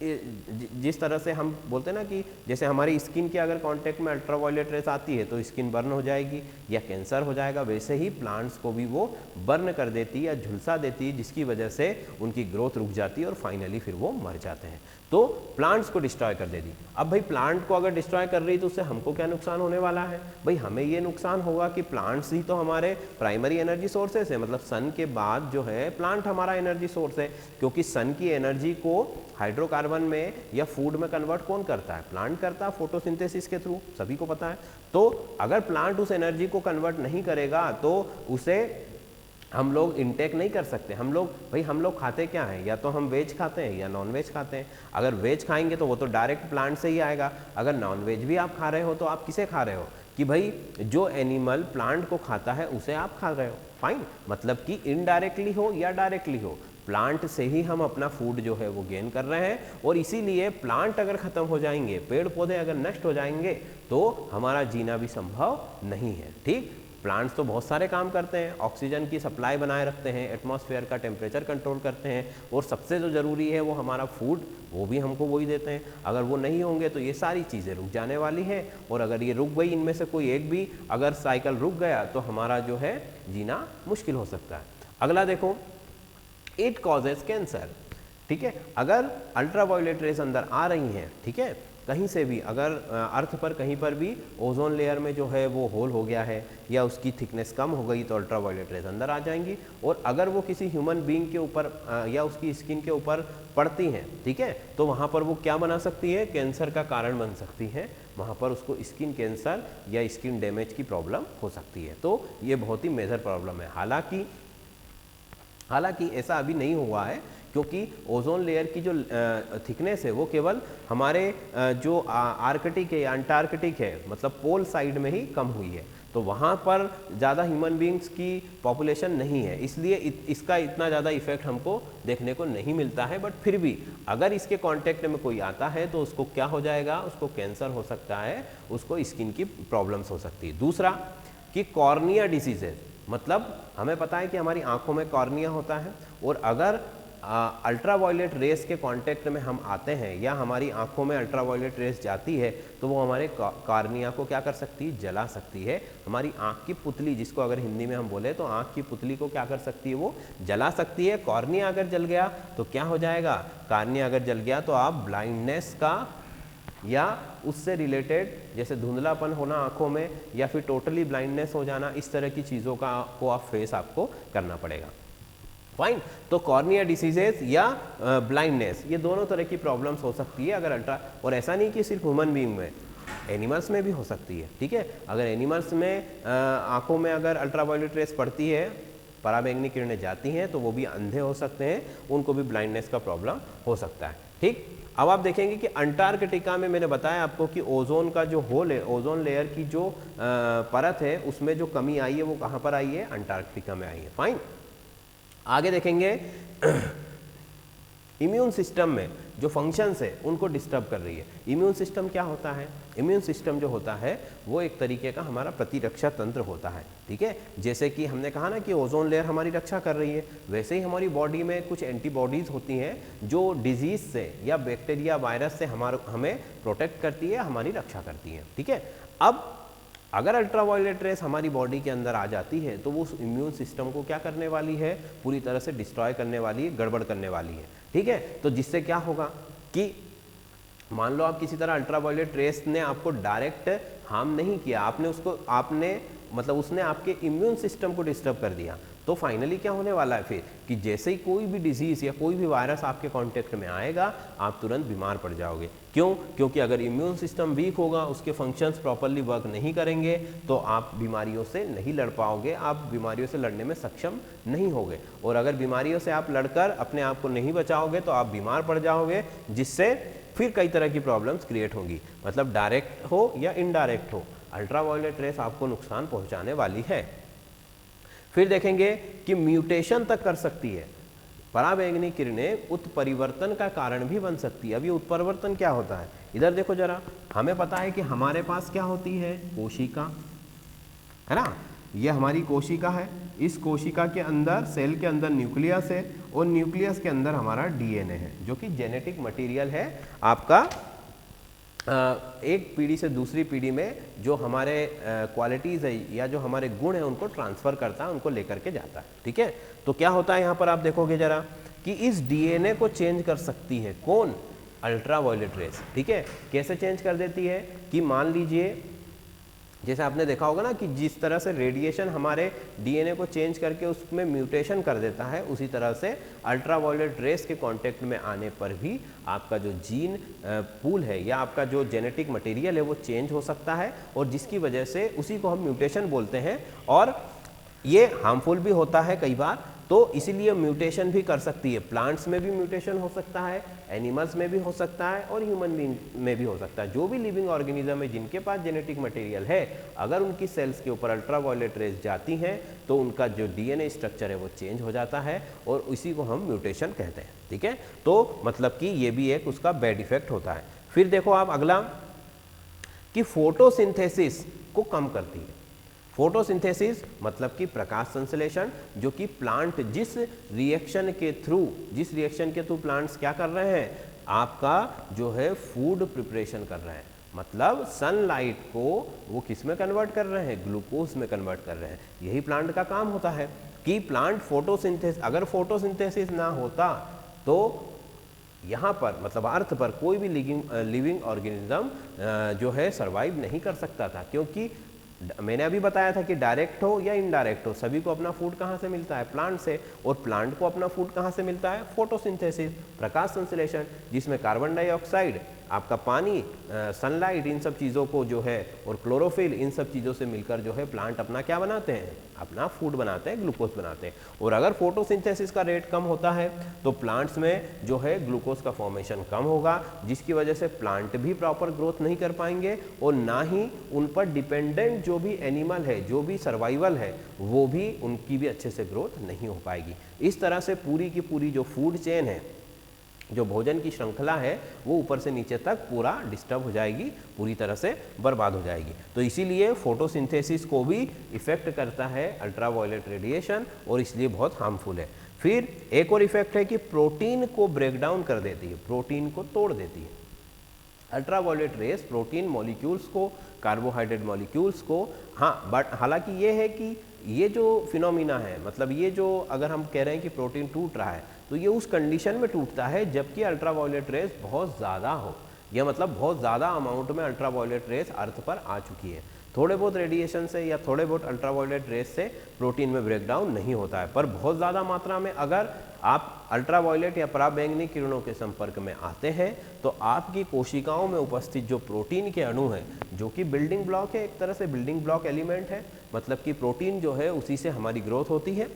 जिस तरह से हम बोलते हैं ना कि जैसे हमारी स्किन के अगर कांटेक्ट में अल्ट्रावायलेट रेस आती है तो स्किन बर्न हो जाएगी या कैंसर हो जाएगा, वैसे ही प्लांट्स को भी वो बर्न कर देती है या झुलसा देती है, जिसकी वजह से उनकी ग्रोथ रुक जाती है और फाइनली फिर वो मर जाते हैं। तो प्लांट्स को डिस्ट्रॉय कर देती। अब भाई प्लांट को अगर डिस्ट्रॉय कर रही तो उससे हमको क्या नुकसान होने वाला है, भाई हमें ये नुकसान होगा कि प्लांट्स ही तो हमारे प्राइमरी एनर्जी सोर्सेस है, मतलब सन के बाद जो है प्लांट हमारा एनर्जी सोर्स है, क्योंकि सन की एनर्जी को हाइड्रोकार्बन में या फूड में कन्वर्ट कौन करता है, प्लांट करता है फोटोसिंथेसिस के थ्रू, सभी को पता है। तो अगर प्लांट उस एनर्जी को कन्वर्ट नहीं करेगा तो उसे हम लोग इनटेक नहीं कर सकते। हम लोग खाते क्या हैं, या तो हम वेज खाते हैं या नॉन वेज खाते हैं। अगर वेज खाएंगे तो वो तो डायरेक्ट प्लांट से ही आएगा, अगर नॉन वेज भी आप खा रहे हो तो आप किसे खा रहे हो कि भाई जो एनिमल प्लांट को खाता है उसे आप खा रहे हो, फाइन। मतलब कि इनडायरेक्टली हो या डायरेक्टली हो, प्लांट से ही हम अपना फूड जो है वो गेन कर रहे हैं। और इसीलिए प्लांट अगर खत्म हो जाएंगे, पेड़ पौधे अगर नष्ट हो जाएंगे तो हमारा जीना भी संभव नहीं है, ठीक। प्लांट्स तो बहुत सारे काम करते हैं, ऑक्सीजन की सप्लाई बनाए रखते हैं, एटमॉस्फेयर का टेम्परेचर कंट्रोल करते हैं, और सबसे जो ज़रूरी है वो हमारा फूड, वो भी हमको वही देते हैं। अगर वो नहीं होंगे तो ये सारी चीज़ें रुक जाने वाली हैं, और अगर ये रुक गई, इनमें से कोई एक भी अगर साइकिल रुक गया तो हमारा जो है जीना मुश्किल हो सकता है। अगला देखो, इट कॉजेज कैंसर, ठीक है। अगर अल्ट्रावायलेट रेस अंदर आ रही हैं, ठीक है, कहीं से भी, अगर अर्थ पर कहीं पर भी ओजोन लेयर में जो है वो होल हो गया है या उसकी थिकनेस कम हो गई तो अल्ट्रावायलेट रेज अंदर आ जाएंगी, और अगर वो किसी ह्यूमन बीइंग के ऊपर या उसकी स्किन के ऊपर पड़ती हैं, ठीक है, तो वहाँ पर वो क्या बना सकती है, कैंसर का कारण बन सकती है। वहाँ पर उसको स्किन कैंसर या स्किन डैमेज की प्रॉब्लम हो सकती है। तो ये बहुत ही मेजर प्रॉब्लम है। हालांकि ऐसा अभी नहीं हुआ है, क्योंकि ओजोन लेयर की जो थिकनेस है वो केवल हमारे जो आर्कटिक है या अंटार्कटिक है, मतलब पोल साइड में ही कम हुई है, तो वहाँ पर ज़्यादा ह्यूमन बींग्स की पॉपुलेशन नहीं है, इसलिए इसका इतना ज़्यादा इफेक्ट हमको देखने को नहीं मिलता है। बट फिर भी अगर इसके कांटेक्ट में कोई आता है तो उसको क्या हो जाएगा, उसको कैंसर हो सकता है, उसको स्किन की प्रॉब्लम्स हो सकती है। दूसरा कि कॉर्निया डिसीजेज, मतलब हमें पता है कि हमारी आँखों में कॉर्निया होता है, और अगर अल्ट्रावायलेट रेस के कांटेक्ट में हम आते हैं या हमारी आंखों में अल्ट्रावायलेट रेस जाती है तो वो हमारे कार्निया को क्या कर सकती है, जला सकती है। हमारी आंख की पुतली, जिसको अगर हिंदी में हम बोले तो आंख की पुतली को क्या कर सकती है, वो जला सकती है। कॉर्निया अगर जल गया तो क्या हो जाएगा, कॉर्निया अगर जल गया तो आप ब्लाइंडनेस का या उससे रिलेटेड जैसे धुंधलापन होना आंखों में या फिर टोटली ब्लाइंडनेस हो जाना, इस तरह की चीज़ों का को आप फेस आपको करना पड़ेगा। फाइन। तो कॉर्निया डिसीजेस या ब्लाइंडनेस, ये दोनों तरह की प्रॉब्लम्स हो सकती है अगर अल्ट्रा, और ऐसा नहीं कि सिर्फ ह्यूमन बीइंग में, एनिमल्स में भी हो सकती है। ठीक है, अगर एनिमल्स में आंखों में अगर अल्ट्रावायलेट रेस पड़ती है, पराबैंगनी किरणें जाती हैं, तो वो भी अंधे हो सकते हैं, उनको भी ब्लाइंडनेस का प्रॉब्लम हो सकता है। ठीक, अब आप देखेंगे कि अंटार्कटिका में मैंने बताया आपको कि ओजोन का जो होल है, ओजोन लेयर की जो परत है, उसमें जो कमी आई है वो कहाँ पर आई है, अंटार्कटिका में आई है। फाइन। आगे देखेंगे इम्यून सिस्टम में जो फंक्शंस है उनको डिस्टर्ब कर रही है। इम्यून सिस्टम क्या होता है? इम्यून सिस्टम जो होता है वो एक तरीके का हमारा प्रतिरक्षा तंत्र होता है। ठीक है, जैसे कि हमने कहा ना कि ओजोन लेयर हमारी रक्षा कर रही है, वैसे ही हमारी बॉडी में कुछ एंटीबॉडीज होती हैं जो डिजीज से या बैक्टीरिया वायरस से हमें प्रोटेक्ट करती है, हमारी रक्षा करती है। ठीक है, अब अगर अल्ट्रावायलेट रेस हमारी बॉडी के अंदर आ जाती है तो वो उस इम्यून सिस्टम को क्या करने वाली है, पूरी तरह से डिस्ट्रॉय करने वाली है, गड़बड़ करने वाली है। ठीक है, तो जिससे क्या होगा कि मान लो आप किसी तरह अल्ट्रावायलेट रेस ने आपको डायरेक्ट हार्म नहीं किया, आपने मतलब उसने आपके इम्यून सिस्टम को डिस्टर्ब कर दिया, तो फाइनली क्या होने वाला है फिर कि जैसे ही कोई भी डिजीज या कोई भी वायरस आपके कांटेक्ट में आएगा, आप तुरंत बीमार पड़ जाओगे। क्यों? क्योंकि अगर इम्यून सिस्टम वीक होगा, उसके फंक्शंस प्रॉपरली वर्क नहीं करेंगे, तो आप बीमारियों से नहीं लड़ पाओगे, आप बीमारियों से लड़ने में सक्षम नहीं होगे। और अगर बीमारियों से आप लड़कर अपने आप को नहीं बचाओगे तो आप बीमार पड़ जाओगे, जिससे फिर कई तरह की प्रॉब्लम्स क्रिएट होंगी, मतलब डायरेक्ट हो या इनडायरेक्ट हो, अल्ट्रावायलेट रेस आपको नुकसान पहुंचाने वाली है। फिर देखेंगे कि म्यूटेशन तक कर सकती है। पराबैंगनी किरणें उत्परिवर्तन का कारण भी बन सकती है। अब ये उत्परिवर्तन क्या होता है, इधर देखो जरा, हमें पता है कि हमारे पास क्या होती है, कोशिका है ना, ये हमारी कोशिका है। इस कोशिका के अंदर, सेल के अंदर न्यूक्लियस है, और न्यूक्लियस के अंदर हमारा डीएनए है, जो कि जेनेटिक मटेरियल है आपका। एक पीढ़ी से दूसरी पीढ़ी में जो हमारे क्वालिटीज़ है या जो हमारे गुण हैं उनको ट्रांसफ़र करता है, उनको लेकर के जाता है। ठीक है, तो क्या होता है यहाँ पर आप देखोगे जरा कि इस डीएनए को चेंज कर सकती है कौन, अल्ट्रावायलेट रेस। ठीक है, कैसे चेंज कर देती है कि मान लीजिए जैसे आपने देखा होगा ना कि जिस तरह से रेडिएशन हमारे डीएनए को चेंज करके उसमें म्यूटेशन कर देता है, उसी तरह से अल्ट्रावायलेट रेस के कांटेक्ट में आने पर भी आपका जो जीन पूल है या आपका जो जेनेटिक मटेरियल है वो चेंज हो सकता है, और जिसकी वजह से उसी को हम म्यूटेशन बोलते हैं, और ये हार्मफुल भी होता है कई बार। तो इसीलिए म्यूटेशन भी कर सकती है, प्लांट्स में भी म्यूटेशन हो सकता है, एनिमल्स में भी हो सकता है, और ह्यूमन बीइंग में भी हो सकता है। जो भी लिविंग ऑर्गेनिज्म है जिनके पास जेनेटिक मटेरियल है, अगर उनकी सेल्स के ऊपर अल्ट्रावायलेट रेस जाती हैं तो उनका जो डीएनए स्ट्रक्चर है वो चेंज हो जाता है, और इसी को हम म्यूटेशन कहते हैं। ठीक है, तो मतलब कि ये भी एक उसका बैड इफेक्ट होता है। फिर देखो आप अगला कि फोटोसिंथेसिस को कम करती है। फोटोसिंथेसिस मतलब कि प्रकाश संश्लेषण, जो कि प्लांट जिस रिएक्शन के थ्रू प्लांट्स क्या कर रहे हैं, आपका जो है फूड प्रिपरेशन कर रहे हैं, मतलब सनलाइट को वो किस में कन्वर्ट कर रहे हैं, ग्लूकोज में कन्वर्ट कर रहे हैं। यही प्लांट का काम होता है कि प्लांट फोटोसिंथेसिस, अगर फोटोसिंथेसिस ना होता तो यहाँ पर मतलब अर्थ पर कोई भी लिविंग ऑर्गेनिज्म जो है सर्वाइव नहीं कर सकता था, क्योंकि मैंने अभी बताया था कि डायरेक्ट हो या इनडायरेक्ट हो, सभी को अपना फूड कहाँ से मिलता है, प्लांट से, और प्लांट को अपना फूड कहाँ से मिलता है, फोटोसिंथेसिस, प्रकाश संश्लेषण, जिसमें कार्बन डाइऑक्साइड, आपका पानी, सनलाइट, इन सब चीज़ों को जो है, और क्लोरोफिल, इन सब चीज़ों से मिलकर जो है प्लांट अपना क्या बनाते हैं, अपना फूड बनाते हैं, ग्लूकोज बनाते हैं। और अगर फोटोसिंथेसिस का रेट कम होता है तो प्लांट्स में जो है ग्लूकोज का फॉर्मेशन कम होगा, जिसकी वजह से प्लांट भी प्रॉपर ग्रोथ नहीं कर पाएंगे, और ना ही उन पर डिपेंडेंट जो भी एनिमल है, जो भी सर्वाइवल है, वो भी उनकी भी अच्छे से ग्रोथ नहीं हो पाएगी। इस तरह से पूरी की पूरी जो फूड चेन है, जो भोजन की श्रृंखला है, वो ऊपर से नीचे तक पूरा डिस्टर्ब हो जाएगी, पूरी तरह से बर्बाद हो जाएगी। तो इसीलिए फोटोसिंथेसिस को भी इफेक्ट करता है अल्ट्रावायलेट रेडिएशन, और इसलिए बहुत हार्मफुल है। फिर एक और इफेक्ट है कि प्रोटीन को ब्रेक डाउन कर देती है, प्रोटीन को तोड़ देती है। अल्ट्रावायलेट रेस प्रोटीन मॉलिक्यूल्स को, कार्बोहाइड्रेट मॉलिक्यूल्स को, हाँ, बट हालांकि ये है कि ये जो फिनोमिना है, मतलब ये जो अगर हम कह रहे हैं कि प्रोटीन टूट रहा है, तो ये उस कंडीशन में टूटता है जबकि अल्ट्रावायलेट रेस बहुत ज़्यादा हो, यह मतलब बहुत ज़्यादा अमाउंट में अल्ट्रावायलेट रेस अर्थ पर आ चुकी है। थोड़े बहुत रेडिएशन से या थोड़े बहुत अल्ट्रावायलेट रेस से प्रोटीन में ब्रेकडाउन नहीं होता है, पर बहुत ज़्यादा मात्रा में अगर आप अल्ट्रावायलेट या पराबैंगनी किरणों के संपर्क में आते हैं तो आपकी कोशिकाओं में उपस्थित जो प्रोटीन के अणु हैं, जो कि बिल्डिंग ब्लॉक है, एक तरह से बिल्डिंग ब्लॉक एलिमेंट है, मतलब कि प्रोटीन जो है उसी से हमारी ग्रोथ होती है,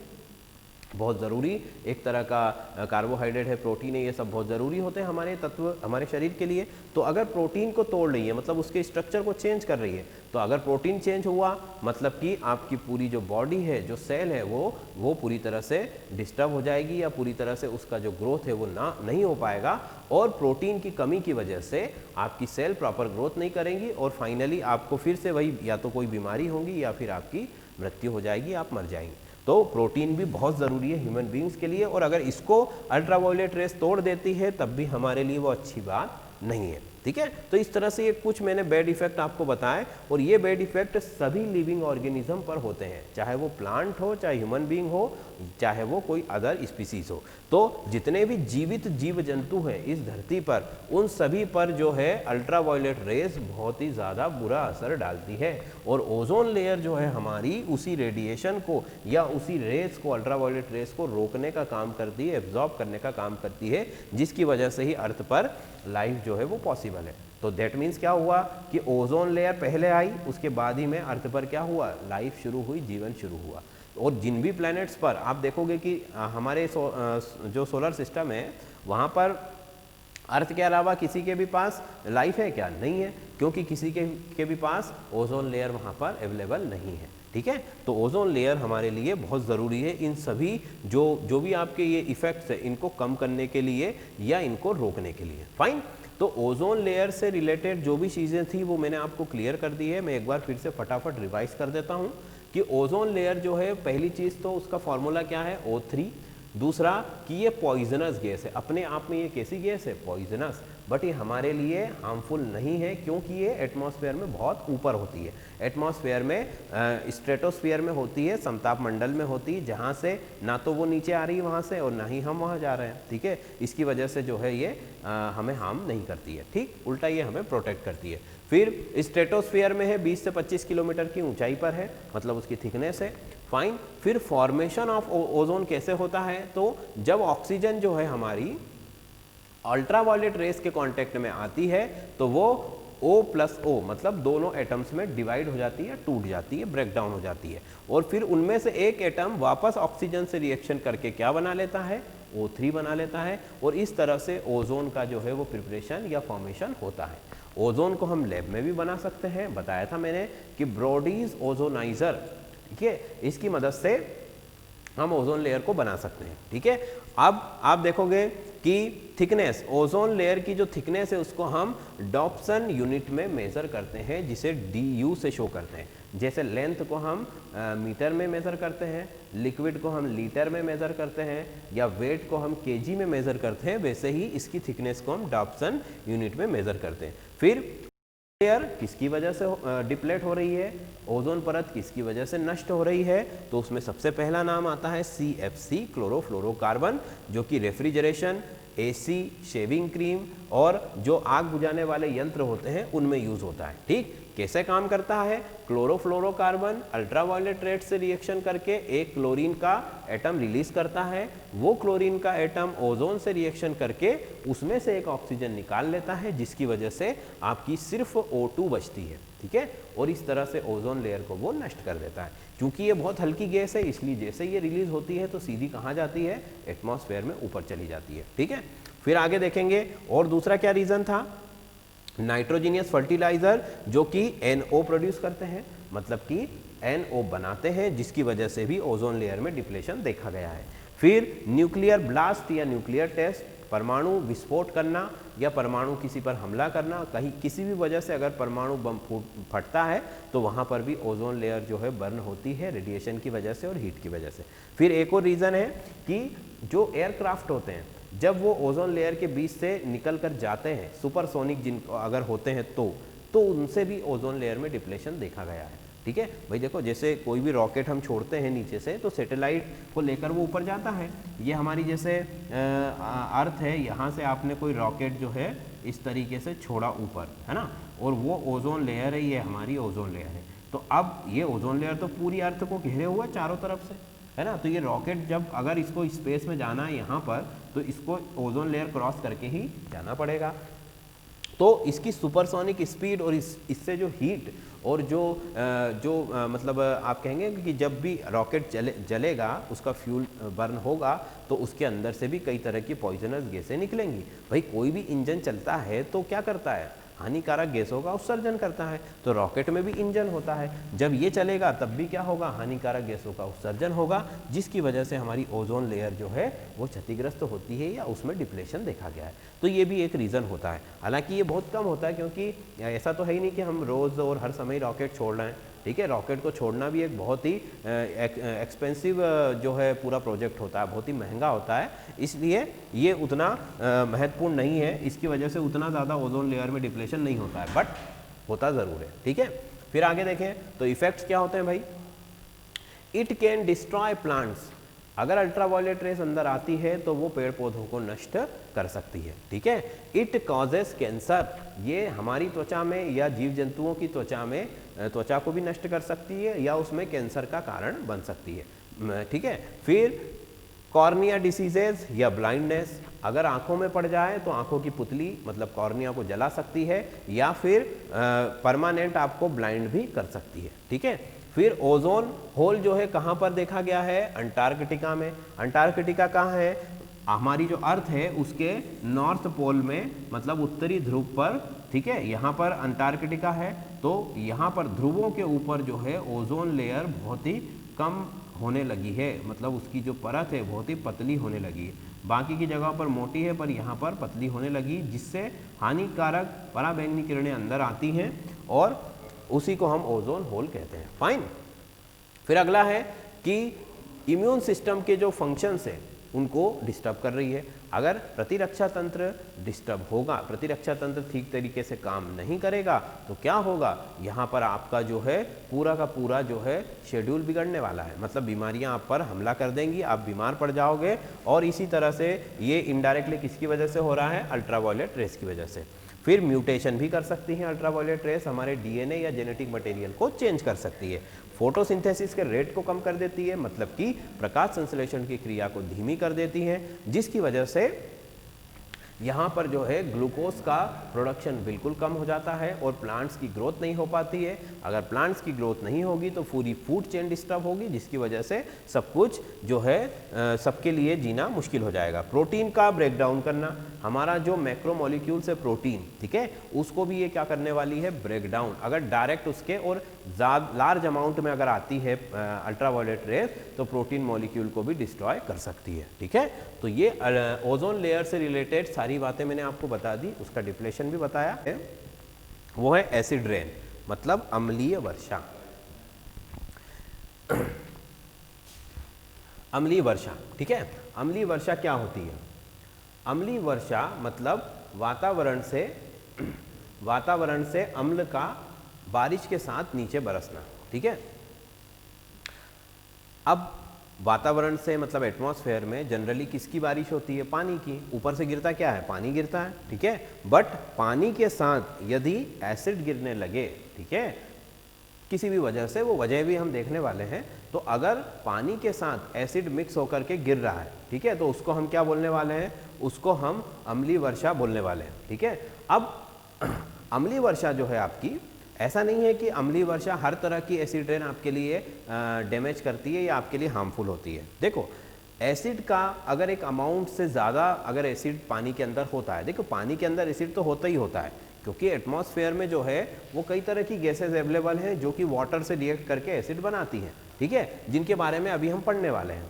बहुत ज़रूरी एक तरह का कार्बोहाइड्रेट है, प्रोटीन है, ये सब बहुत ज़रूरी होते हैं हमारे तत्व हमारे शरीर के लिए। तो अगर प्रोटीन को तोड़ रही है मतलब उसके स्ट्रक्चर को चेंज कर रही है, तो अगर प्रोटीन चेंज हुआ मतलब कि आपकी पूरी जो बॉडी है, जो सेल है, वो पूरी तरह से डिस्टर्ब हो जाएगी या पूरी तरह से उसका जो ग्रोथ है वो नहीं हो पाएगा, और प्रोटीन की कमी की वजह से आपकी सेल प्रॉपर ग्रोथ नहीं करेंगी और फाइनली आपको फिर से वही या तो कोई बीमारी होगी या फिर आपकी मृत्यु हो जाएगी, आप मर जाएंगे। तो प्रोटीन भी बहुत ज़रूरी है ह्यूमन बींग्स के लिए, और अगर इसको अल्ट्रावायलेट रेस तोड़ देती है तब भी हमारे लिए वो अच्छी बात नहीं है। ठीक है, तो इस तरह से ये कुछ मैंने बैड इफेक्ट आपको बताए, और ये बैड इफेक्ट सभी लिविंग ऑर्गेनिज्म पर होते हैं, चाहे वो प्लांट हो, चाहे ह्यूमन बींग हो, चाहे वो कोई अदर स्पीसीज हो। तो जितने भी जीवित जीव जंतु हैं इस धरती पर, उन सभी पर जो है अल्ट्रावायलेट रेस बहुत ही ज़्यादा बुरा असर डालती है, और ओजोन लेयर जो है हमारी उसी रेडिएशन को या उसी रेस को, अल्ट्रावायलेट रेस को रोकने का काम करती है, एब्जॉर्ब करने का काम करती है, जिसकी वजह से ही अर्थ पर लाइफ जो है वो पॉसिबल है। तो दैट मीन्स क्या हुआ कि ओजोन लेयर पहले आई, उसके बाद ही में अर्थ पर क्या हुआ, लाइफ शुरू हुई, जीवन शुरू हुआ। और जिन भी प्लैनेट्स पर आप देखोगे कि हमारे जो सोलर सिस्टम है वहाँ पर अर्थ के अलावा किसी के भी पास लाइफ है क्या, नहीं है, क्योंकि किसी के भी पास ओजोन लेयर वहाँ पर अवेलेबल नहीं है। ठीक है, तो ओजोन लेयर हमारे लिए बहुत ज़रूरी है इन सभी जो भी आपके ये इफ़ेक्ट्स है इनको कम करने के लिए या इनको रोकने के लिए। फाइन, तो ओजोन लेयर से रिलेटेड जो भी चीज़ें थी वो मैंने आपको क्लियर कर दी है। मैं एक बार फिर से फटाफट रिवाइज कर देता हूँ कि ओजोन लेयर जो है, पहली चीज़ तो उसका फॉर्मूला क्या है, O3। दूसरा कि ये पॉइजनस गैस है, अपने आप में ये कैसी गैस है, पॉइजनस, बट ये हमारे लिए हार्मफुल नहीं है क्योंकि ये एटमॉस्फेयर में बहुत ऊपर होती है। एटमॉस्फेयर में स्ट्रेटोस्फेयर में होती है, समताप मंडल में होती है, जहाँ से ना तो वो नीचे आ रही है वहाँ से और ना ही हम वहाँ जा रहे हैं। ठीक है, इसकी वजह से जो है ये हमें हार्म नहीं करती है, ठीक, उल्टा ये हमें प्रोटेक्ट करती है। फिर स्ट्रेटोस्फेयर में है 20 से 25 किलोमीटर की ऊंचाई पर है, मतलब उसकी थिकनेस है। फाइन, फिर फॉर्मेशन ऑफ ओजोन कैसे होता है, तो जब ऑक्सीजन जो है हमारी अल्ट्रावायलेट रेस के कांटेक्ट में आती है तो वो O+O मतलब दोनों एटम्स में डिवाइड हो जाती है, टूट जाती है, ब्रेक डाउन हो जाती है, और फिर उनमें से एक एटम वापस ऑक्सीजन से रिएक्शन करके क्या बना लेता है, O3 बना लेता है, और इस तरह से ओजोन का जो है वो प्रिपरेशन या फॉर्मेशन होता है। ओजोन को हम लैब में भी बना सकते हैं, बताया था मैंने कि ब्रोडीज ओजोनाइजर, ठीक है, इसकी मदद से हम ओजोन लेयर को बना सकते हैं। ठीक है, अब आप देखोगे कि थिकनेस, ओजोन लेयर की जो थिकनेस है उसको हम डॉप्सन यूनिट में मेज़र करते हैं, जिसे DU से शो करते हैं। जैसे लेंथ को हम मीटर में मेज़र करते हैं, लिक्विड को हम लीटर में मेज़र करते हैं, या वेट को हम केजी में मेज़र करते हैं, वैसे ही इसकी थिकनेस को हम डॉप्सन यूनिट में मेज़र करते हैं। फिर लेयर किसकी वजह से डिप्लेट हो रही है, ओजोन परत किसकी वजह से नष्ट हो रही है, तो उसमें सबसे पहला नाम आता है CFC, क्लोरोफ्लोरोकार्बन, जो कि रेफ्रिजरेशन, AC, शेविंग क्रीम और जो आग बुझाने वाले यंत्र होते हैं उनमें यूज होता है। ठीक, कैसे काम करता है, क्लोरोफ्लोरोकार्बन अल्ट्रावायलेट रेट से रिएक्शन करके एक क्लोरीन का एटम रिलीज करता है, वो क्लोरीन का एटम ओजोन से रिएक्शन करके उसमें से एक ऑक्सीजन निकाल लेता है, जिसकी वजह से आपकी सिर्फ O2 बचती है। ठीक है, और इस तरह से ओजोन लेयर को वो नष्ट कर देता है। क्योंकि ये बहुत हल्की गैस है, इसलिए जैसे ये रिलीज होती है तो सीधी कहाँ जाती है, एटमॉस्फेयर में ऊपर चली जाती है। ठीक है, फिर आगे देखेंगे और दूसरा क्या रीजन था, नाइट्रोजीनियस फर्टिलाइजर, जो कि NO प्रोड्यूस करते हैं, मतलब कि NO बनाते हैं, जिसकी वजह से भी ओजोन लेयर में डिप्लेशन देखा गया है। फिर न्यूक्लियर ब्लास्ट या न्यूक्लियर टेस्ट, परमाणु विस्फोट करना या परमाणु किसी पर हमला करना, कहीं किसी भी वजह से अगर परमाणु बम फटता है तो वहाँ पर भी ओजोन लेयर जो है बर्न होती है रेडिएशन की वजह से और हीट की वजह से। फिर एक और रीज़न है कि जो एयरक्राफ्ट होते हैं जब वो ओजोन लेयर के बीच से निकल कर जाते हैं, सुपरसोनिक जिनको अगर होते हैं तो उनसे भी ओजोन लेयर में डिप्लेशन देखा गया है। ठीक है भाई, देखो जैसे कोई भी रॉकेट हम छोड़ते हैं नीचे से तो सैटेलाइट को लेकर वो ऊपर जाता है। ये हमारी जैसे अर्थ है, यहाँ से आपने कोई रॉकेट जो है इस तरीके से छोड़ा ऊपर, है ना, और वो ओजोन लेयर है, ये हमारी ओजोन लेयर है। तो अब ये ओजोन लेयर तो पूरी अर्थ को घेरे हुआ चारों तरफ से, है ना, तो ये रॉकेट जब अगर इसको स्पेस में जाना है यहाँ पर, तो इसको ओजोन लेयर क्रॉस करके ही जाना पड़ेगा। तो इसकी सुपरसोनिक स्पीड और इससे जो हीट और जो मतलब आप कहेंगे कि जब भी रॉकेट जलेगा, उसका फ्यूल बर्न होगा, तो उसके अंदर से भी कई तरह की पॉइजनस गैसें निकलेंगी। भाई कोई भी इंजन चलता है तो क्या करता है, हानिकारक गैसों का उत्सर्जन करता है। तो रॉकेट में भी इंजन होता है, जब ये चलेगा तब भी क्या होगा, हानिकारक गैसों का उत्सर्जन होगा, जिसकी वजह से हमारी ओजोन लेयर जो है वो क्षतिग्रस्त होती है या उसमें डिप्लेशन देखा गया है। तो ये भी एक रीज़न होता है। हालांकि ये बहुत कम होता है, क्योंकि ऐसा तो है ही नहीं कि हम रोज़ और हर समय रॉकेट छोड़ रहे हैं, ठीक है। रॉकेट को छोड़ना भी एक बहुत ही एक्सपेंसिव जो है पूरा प्रोजेक्ट होता है, बहुत ही महंगा होता है, इसलिए ये उतना महत्वपूर्ण नहीं है। इसकी वजह से उतना ज़्यादा ओजोन लेयर में डिप्लेशन नहीं होता है, बट होता ज़रूर है, ठीक है। फिर आगे देखें तो इफेक्ट्स क्या होते हैं भाई। इट कैन डिस्ट्रॉय प्लांट्स, अगर अल्ट्रावायलेट रेस अंदर आती है तो वो पेड़ पौधों को नष्ट कर सकती है, ठीक है। इट कॉजेस कैंसर, ये हमारी त्वचा में या जीव जंतुओं की त्वचा में त्वचा को भी नष्ट कर सकती है या उसमें कैंसर का कारण बन सकती है, ठीक है। फिर कॉर्निया डिसीजेज या ब्लाइंडनेस, अगर आंखों में पड़ जाए तो आंखों की पुतली मतलब कॉर्निया को जला सकती है या फिर परमानेंट आपको ब्लाइंड भी कर सकती है, ठीक है। फिर ओजोन होल जो है कहाँ पर देखा गया है, अंटार्कटिका में। अंटार्कटिका कहाँ है, हमारी जो अर्थ है उसके नॉर्थ पोल में, मतलब उत्तरी ध्रुव पर, ठीक है। यहाँ पर अंटार्कटिका है, तो यहाँ पर ध्रुवों के ऊपर जो है ओजोन लेयर बहुत ही कम होने लगी है, मतलब उसकी जो परत है बहुत ही पतली होने लगी है। बाकी की जगह पर मोटी है, पर यहाँ पर पतली होने लगी, जिससे हानिकारक पराबैंगनी किरणें अंदर आती हैं और उसी को हम ओजोन होल कहते हैं। फाइन। फिर अगला है कि इम्यून सिस्टम के जो फंक्शंस हैं उनको डिस्टर्ब कर रही है। अगर प्रतिरक्षा तंत्र डिस्टर्ब होगा, प्रतिरक्षा तंत्र ठीक तरीके से काम नहीं करेगा, तो क्या होगा, यहाँ पर आपका जो है पूरा का पूरा जो है शेड्यूल बिगड़ने वाला है, मतलब बीमारियाँ आप पर हमला कर देंगी, आप बीमार पड़ जाओगे। और इसी तरह से ये इनडायरेक्टली किसकी वजह से हो रहा है, अल्ट्रावायलेट रेस की वजह से। फिर म्यूटेशन भी कर सकती हैं अल्ट्रावायलेट रेस, हमारे डीएनए या जेनेटिक मटेरियल को चेंज कर सकती है। फोटोसिंथेसिस के रेट को कम कर देती है, मतलब कि प्रकाश संश्लेषण की क्रिया को धीमी कर देती है, जिसकी वजह से यहाँ पर जो है ग्लूकोज का प्रोडक्शन बिल्कुल कम हो जाता है और प्लांट्स की ग्रोथ नहीं हो पाती है। अगर प्लांट्स की ग्रोथ नहीं होगी तो पूरी फूड चेन डिस्टर्ब होगी, जिसकी वजह से सब कुछ जो है सबके लिए जीना मुश्किल हो जाएगा। प्रोटीन का ब्रेकडाउन करना, हमारा जो मैक्रोमोलिक्यूल्स है प्रोटीन, ठीक है, उसको भी ये क्या करने वाली है, ब्रेकडाउन। अगर डायरेक्ट उसके और लार्ज अमाउंट में अगर आती है अल्ट्रावायलेट रेस, तो प्रोटीन मॉलिक्यूल को भी डिस्ट्रॉय कर सकती है, ठीक है। तो ये ओजोन लेयर से रिलेटेड सारी बातें मैंने आपको बता दी, उसका डिप्लेशन भी बताया है। वो है एसिड रेन, मतलब अम्लीय वर्षा। अम्लीय वर्षा, ठीक है। अम्लीय वर्षा क्या होती है, अम्लीय वर्षा मतलब वातावरण से अम्ल का बारिश के साथ नीचे बरसना, ठीक है। अब वातावरण से मतलब एटमॉस्फेयर में जनरली किसकी बारिश होती है, पानी की। ऊपर से गिरता क्या है, पानी गिरता है, ठीक है। बट पानी के साथ यदि एसिड गिरने लगे, ठीक है, किसी भी वजह से, वो वजह भी हम देखने वाले हैं, तो अगर पानी के साथ एसिड मिक्स होकर के गिर रहा है, ठीक है, तो उसको हम क्या बोलने वाले हैं, उसको हम अम्लीय वर्षा बोलने वाले हैं, ठीक है। अब अम्लीय वर्षा जो है आपकी, ऐसा नहीं है कि अम्लीय वर्षा हर तरह की एसिड रेन आपके लिए डैमेज करती है या आपके लिए हार्मफुल होती है। देखो, एसिड का अगर एक अमाउंट से ज़्यादा अगर एसिड पानी के अंदर होता है, देखो पानी के अंदर एसिड तो होता ही होता है, क्योंकि एटमॉस्फेयर में जो है वो कई तरह की गैसेज अवेलेबल हैं जो कि वाटर से रिएक्ट करके एसिड बनाती हैं, ठीक है, जिनके बारे में अभी हम पढ़ने वाले हैं।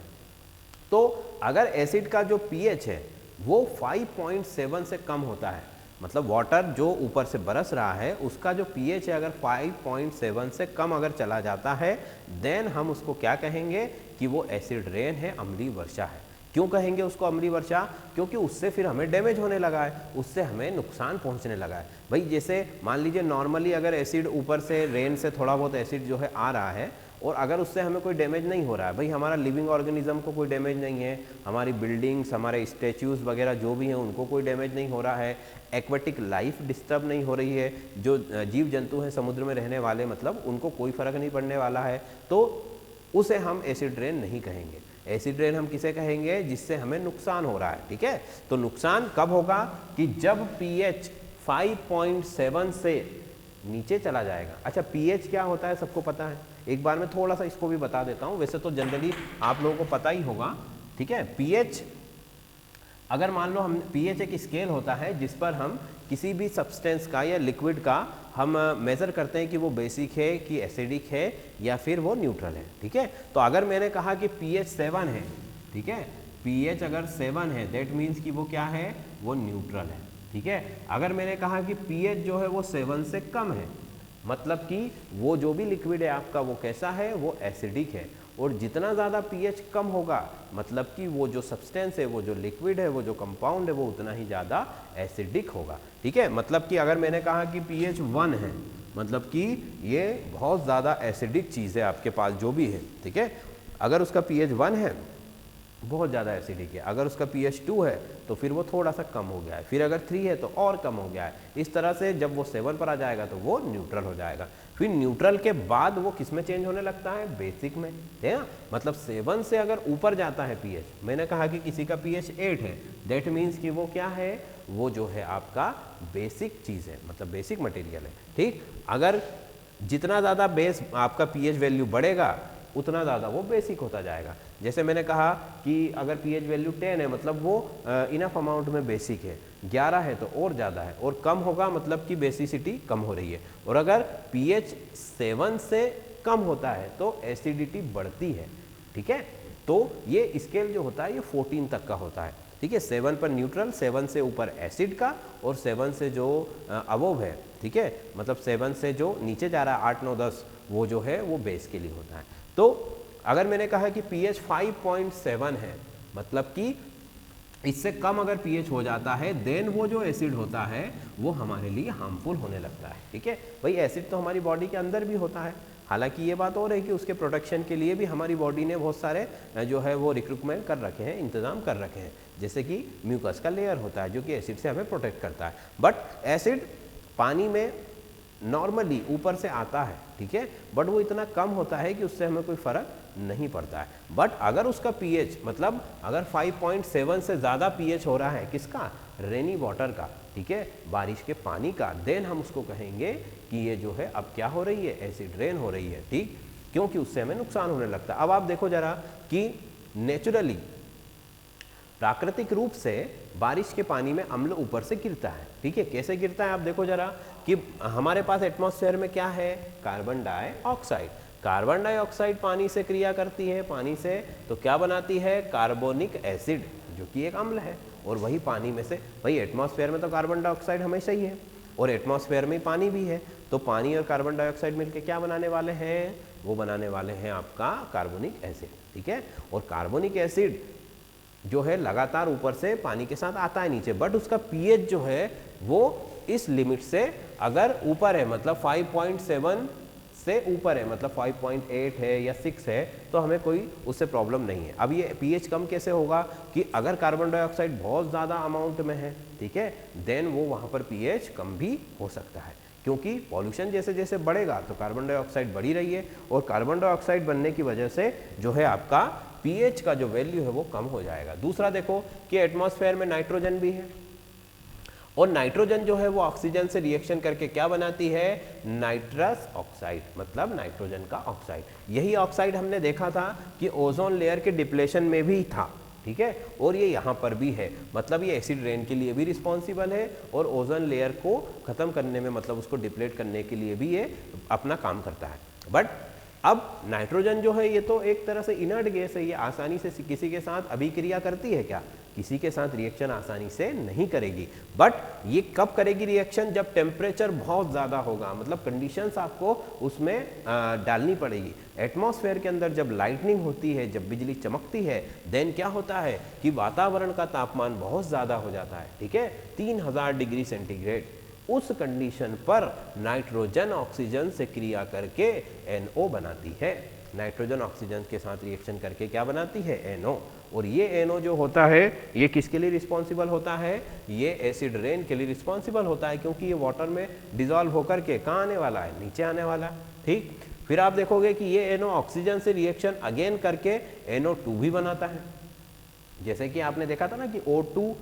तो अगर एसिड का जो pH है वो 5.7 से कम होता है, मतलब वाटर जो ऊपर से बरस रहा है उसका जो pH है अगर 5.7 से कम अगर चला जाता है, देन हम उसको क्या कहेंगे कि वो एसिड रेन है, अम्लीय वर्षा है। क्यों कहेंगे उसको अम्लीय वर्षा, क्योंकि उससे फिर हमें डैमेज होने लगा है, उससे हमें नुकसान पहुंचने लगा है। भाई जैसे मान लीजिए नॉर्मली अगर एसिड ऊपर से रेन से थोड़ा बहुत एसिड जो है आ रहा है, और अगर उससे हमें कोई डैमेज नहीं हो रहा है, भाई हमारा लिविंग ऑर्गेनिज्म को कोई डैमेज नहीं है, हमारी बिल्डिंग्स, हमारे स्टैच्यूज़ वगैरह जो भी हैं उनको कोई डैमेज नहीं हो रहा है, एक्वेटिक लाइफ डिस्टर्ब नहीं हो रही है, जो जीव जंतु हैं समुद्र में रहने वाले मतलब उनको कोई फर्क नहीं पड़ने वाला है, तो उसे हम एसिड रेन नहीं कहेंगे। एसिड रेन हम किसे कहेंगे? जिससे हमें नुकसान हो रहा है, ठीक है। तो नुकसान कब होगा? कि जब पीएच 5.7 से नीचे चला जाएगा। अच्छा, पीएच क्या होता है सबको पता है, एक बार मैं थोड़ा सा इसको भी बता देता हूँ, वैसे तो जनरली आप लोगों को पता ही होगा, ठीक है। पीएच, अगर मान लो हम, पीएच एक स्केल होता है जिस पर हम किसी भी सब्सटेंस का या लिक्विड का हम मेज़र करते हैं कि वो बेसिक है कि एसिडिक है या फिर वो न्यूट्रल है, ठीक है। तो अगर मैंने कहा कि पीएच 7 है, ठीक है, पीएच अगर 7 है दैट मीन्स कि वो क्या है? वो न्यूट्रल है, ठीक है। अगर मैंने कहा कि पीएच जो है वो 7 से कम है, मतलब कि वो जो भी लिक्विड है आपका वो कैसा है? वो एसिडिक है। और जितना ज़्यादा पीएच कम होगा मतलब कि वो जो सब्सटेंस है, वो जो लिक्विड है, वो जो कंपाउंड है, वो उतना ही ज़्यादा एसिडिक होगा, ठीक है। मतलब कि अगर मैंने कहा कि पीएच 1 है, मतलब कि ये बहुत ज़्यादा एसिडिक चीज़ है आपके पास जो भी है, ठीक है। अगर उसका पीएच 1 है बहुत ज़्यादा एसिडिक है, अगर उसका pH 2 है तो फिर वो थोड़ा सा कम हो गया है, फिर अगर 3 है तो और कम हो गया है। इस तरह से जब वो 7 पर आ जाएगा तो वो न्यूट्रल हो जाएगा। फिर न्यूट्रल के बाद वो किस में चेंज होने लगता है? बेसिक में, है ना। मतलब 7 से अगर ऊपर जाता है pH, मैंने कहा कि किसी का pH 8 है, दैट मीन्स कि वो क्या है? वो जो है आपका बेसिक चीज़ है, मतलब बेसिक मटेरियल है, ठीक। अगर जितना ज़्यादा बेस आपका pH वैल्यू बढ़ेगा उतना ज़्यादा वो बेसिक होता जाएगा। जैसे मैंने कहा कि अगर pH वैल्यू 10 है मतलब वो इनफ अमाउंट में बेसिक है, 11 है तो और ज़्यादा है, और कम होगा मतलब कि बेसिसिटी कम हो रही है, और अगर pH 7 से कम होता है तो एसिडिटी बढ़ती है, ठीक है। तो ये स्केल जो होता है ये 14 तक का होता है, ठीक है। 7 पर न्यूट्रल, 7 से ऊपर एसिड का, और 7 से जो अबोव है, ठीक है, मतलब 7 से जो नीचे जा रहा है 8, 9, 10 वो जो है वो बेस के लिए होता है। तो अगर मैंने कहा कि pH 5.7 है मतलब कि इससे कम अगर pH हो जाता है देन वो जो एसिड होता है वो हमारे लिए हार्मफुल होने लगता है, ठीक है। भाई एसिड तो हमारी बॉडी के अंदर भी होता है, हालांकि ये बात और है कि उसके प्रोटेक्शन के लिए भी हमारी बॉडी ने बहुत सारे जो है वो रिक्रूटमेंट कर रखे हैं, इंतजाम कर रखे हैं, जैसे कि म्यूकस का लेयर होता है जो कि एसिड से हमें प्रोटेक्ट करता है। बट एसिड पानी में नॉर्मली ऊपर से आता है, ठीक है, बट वो इतना कम होता है कि उससे हमें कोई फर्क नहीं पड़ता है। बट अगर उसका pH मतलब अगर 5.7 से ज़्यादा pH हो रहा है, किसका? रेनी वाटर का, ठीक है, बारिश के पानी का, देन हम उसको कहेंगे कि ये जो है अब क्या हो रही है? एसिड रेन हो रही है, ठीक, क्योंकि उससे हमें नुकसान होने लगता है। अब आप देखो जरा कि नेचुरली प्राकृतिक रूप से बारिश के पानी में अम्ल ऊपर से गिरता है, ठीक है। कैसे गिरता है आप देखो जरा कि हमारे पास एटमॉस्फेयर में क्या है? Carbon dioxide. कार्बन डाइऑक्साइड पानी से क्रिया करती है, पानी से तो क्या बनाती है? कार्बोनिक एसिड, जो कि एक अम्ल है, और वही पानी में से, भाई एटमॉस्फेयर में तो कार्बन डाइऑक्साइड हमेशा ही है और एटमॉस्फेयर में पानी भी है, तो पानी और कार्बन डाइऑक्साइड मिलकर क्या बनाने वाले हैं? वो बनाने वाले हैं आपका कार्बोनिक एसिड, ठीक है। और कार्बोनिक एसिड जो है लगातार ऊपर से पानी के साथ आता है नीचे, बट उसका pH जो है वो इस लिमिट से अगर ऊपर है, मतलब 5.7 से ऊपर है, मतलब 5.8 है या 6 है, तो हमें कोई उससे प्रॉब्लम नहीं है। अब ये pH कम कैसे होगा? कि अगर कार्बन डाइऑक्साइड बहुत ज़्यादा अमाउंट में है, ठीक है, देन वो वहाँ पर pH कम भी हो सकता है, क्योंकि पॉल्यूशन जैसे जैसे बढ़ेगा तो कार्बन डाइऑक्साइड बढ़ी रही है, और कार्बन डाइऑक्साइड बनने की वजह से जो है आपका pH का जो वैल्यू है वो कम हो जाएगा। दूसरा देखो कि एटमॉस्फेयर में नाइट्रोजन भी है, और नाइट्रोजन जो है वो ऑक्सीजन से रिएक्शन करके क्या बनाती है? नाइट्रस ऑक्साइड, मतलब नाइट्रोजन का ऑक्साइड। यही ऑक्साइड हमने देखा था कि ओजोन लेयर के डिप्लेशन में भी था, ठीक है, और ये यहाँ पर भी है, मतलब ये एसिड रेन के लिए भी रिस्पॉन्सिबल है और ओजोन लेयर को खत्म करने में, मतलब उसको डिप्लेट करने के लिए भी ये अपना काम करता है। बट अब नाइट्रोजन जो है ये तो एक तरह से इनर्ट गैस है, ये आसानी से किसी के साथ अभिक्रिया करती है क्या? किसी के साथ रिएक्शन आसानी से नहीं करेगी। बट ये कब करेगी रिएक्शन? जब टेम्परेचर बहुत ज़्यादा होगा, मतलब कंडीशंस आपको उसमें डालनी पड़ेगी। एटमॉस्फेयर के अंदर जब लाइटनिंग होती है, जब बिजली चमकती है, देन क्या होता है कि वातावरण का तापमान बहुत ज़्यादा हो जाता है, ठीक है, 3000 डिग्री सेंटीग्रेड। उस कंडीशन पर नाइट्रोजन ऑक्सीजन से क्रिया करके NO बनाती है, नाइट्रोजन ऑक्सीजन के साथ रिएक्शन करके क्या बनाती है, NO। और ये NO जो होता है ये किसके लिए रिस्पॉन्सिबल होता है, ये एसिड रेन के लिए रिस्पॉन्सिबल होता है, क्योंकि ये वाटर में डिजॉल्व होकर के कहाँ आने वाला है, नीचे आने वाला। ठीक, फिर आप देखोगे कि ये NO ऑक्सीजन से रिएक्शन अगेन करके NO2 भी बनाता है। जैसे कि आपने देखा था ना कि O2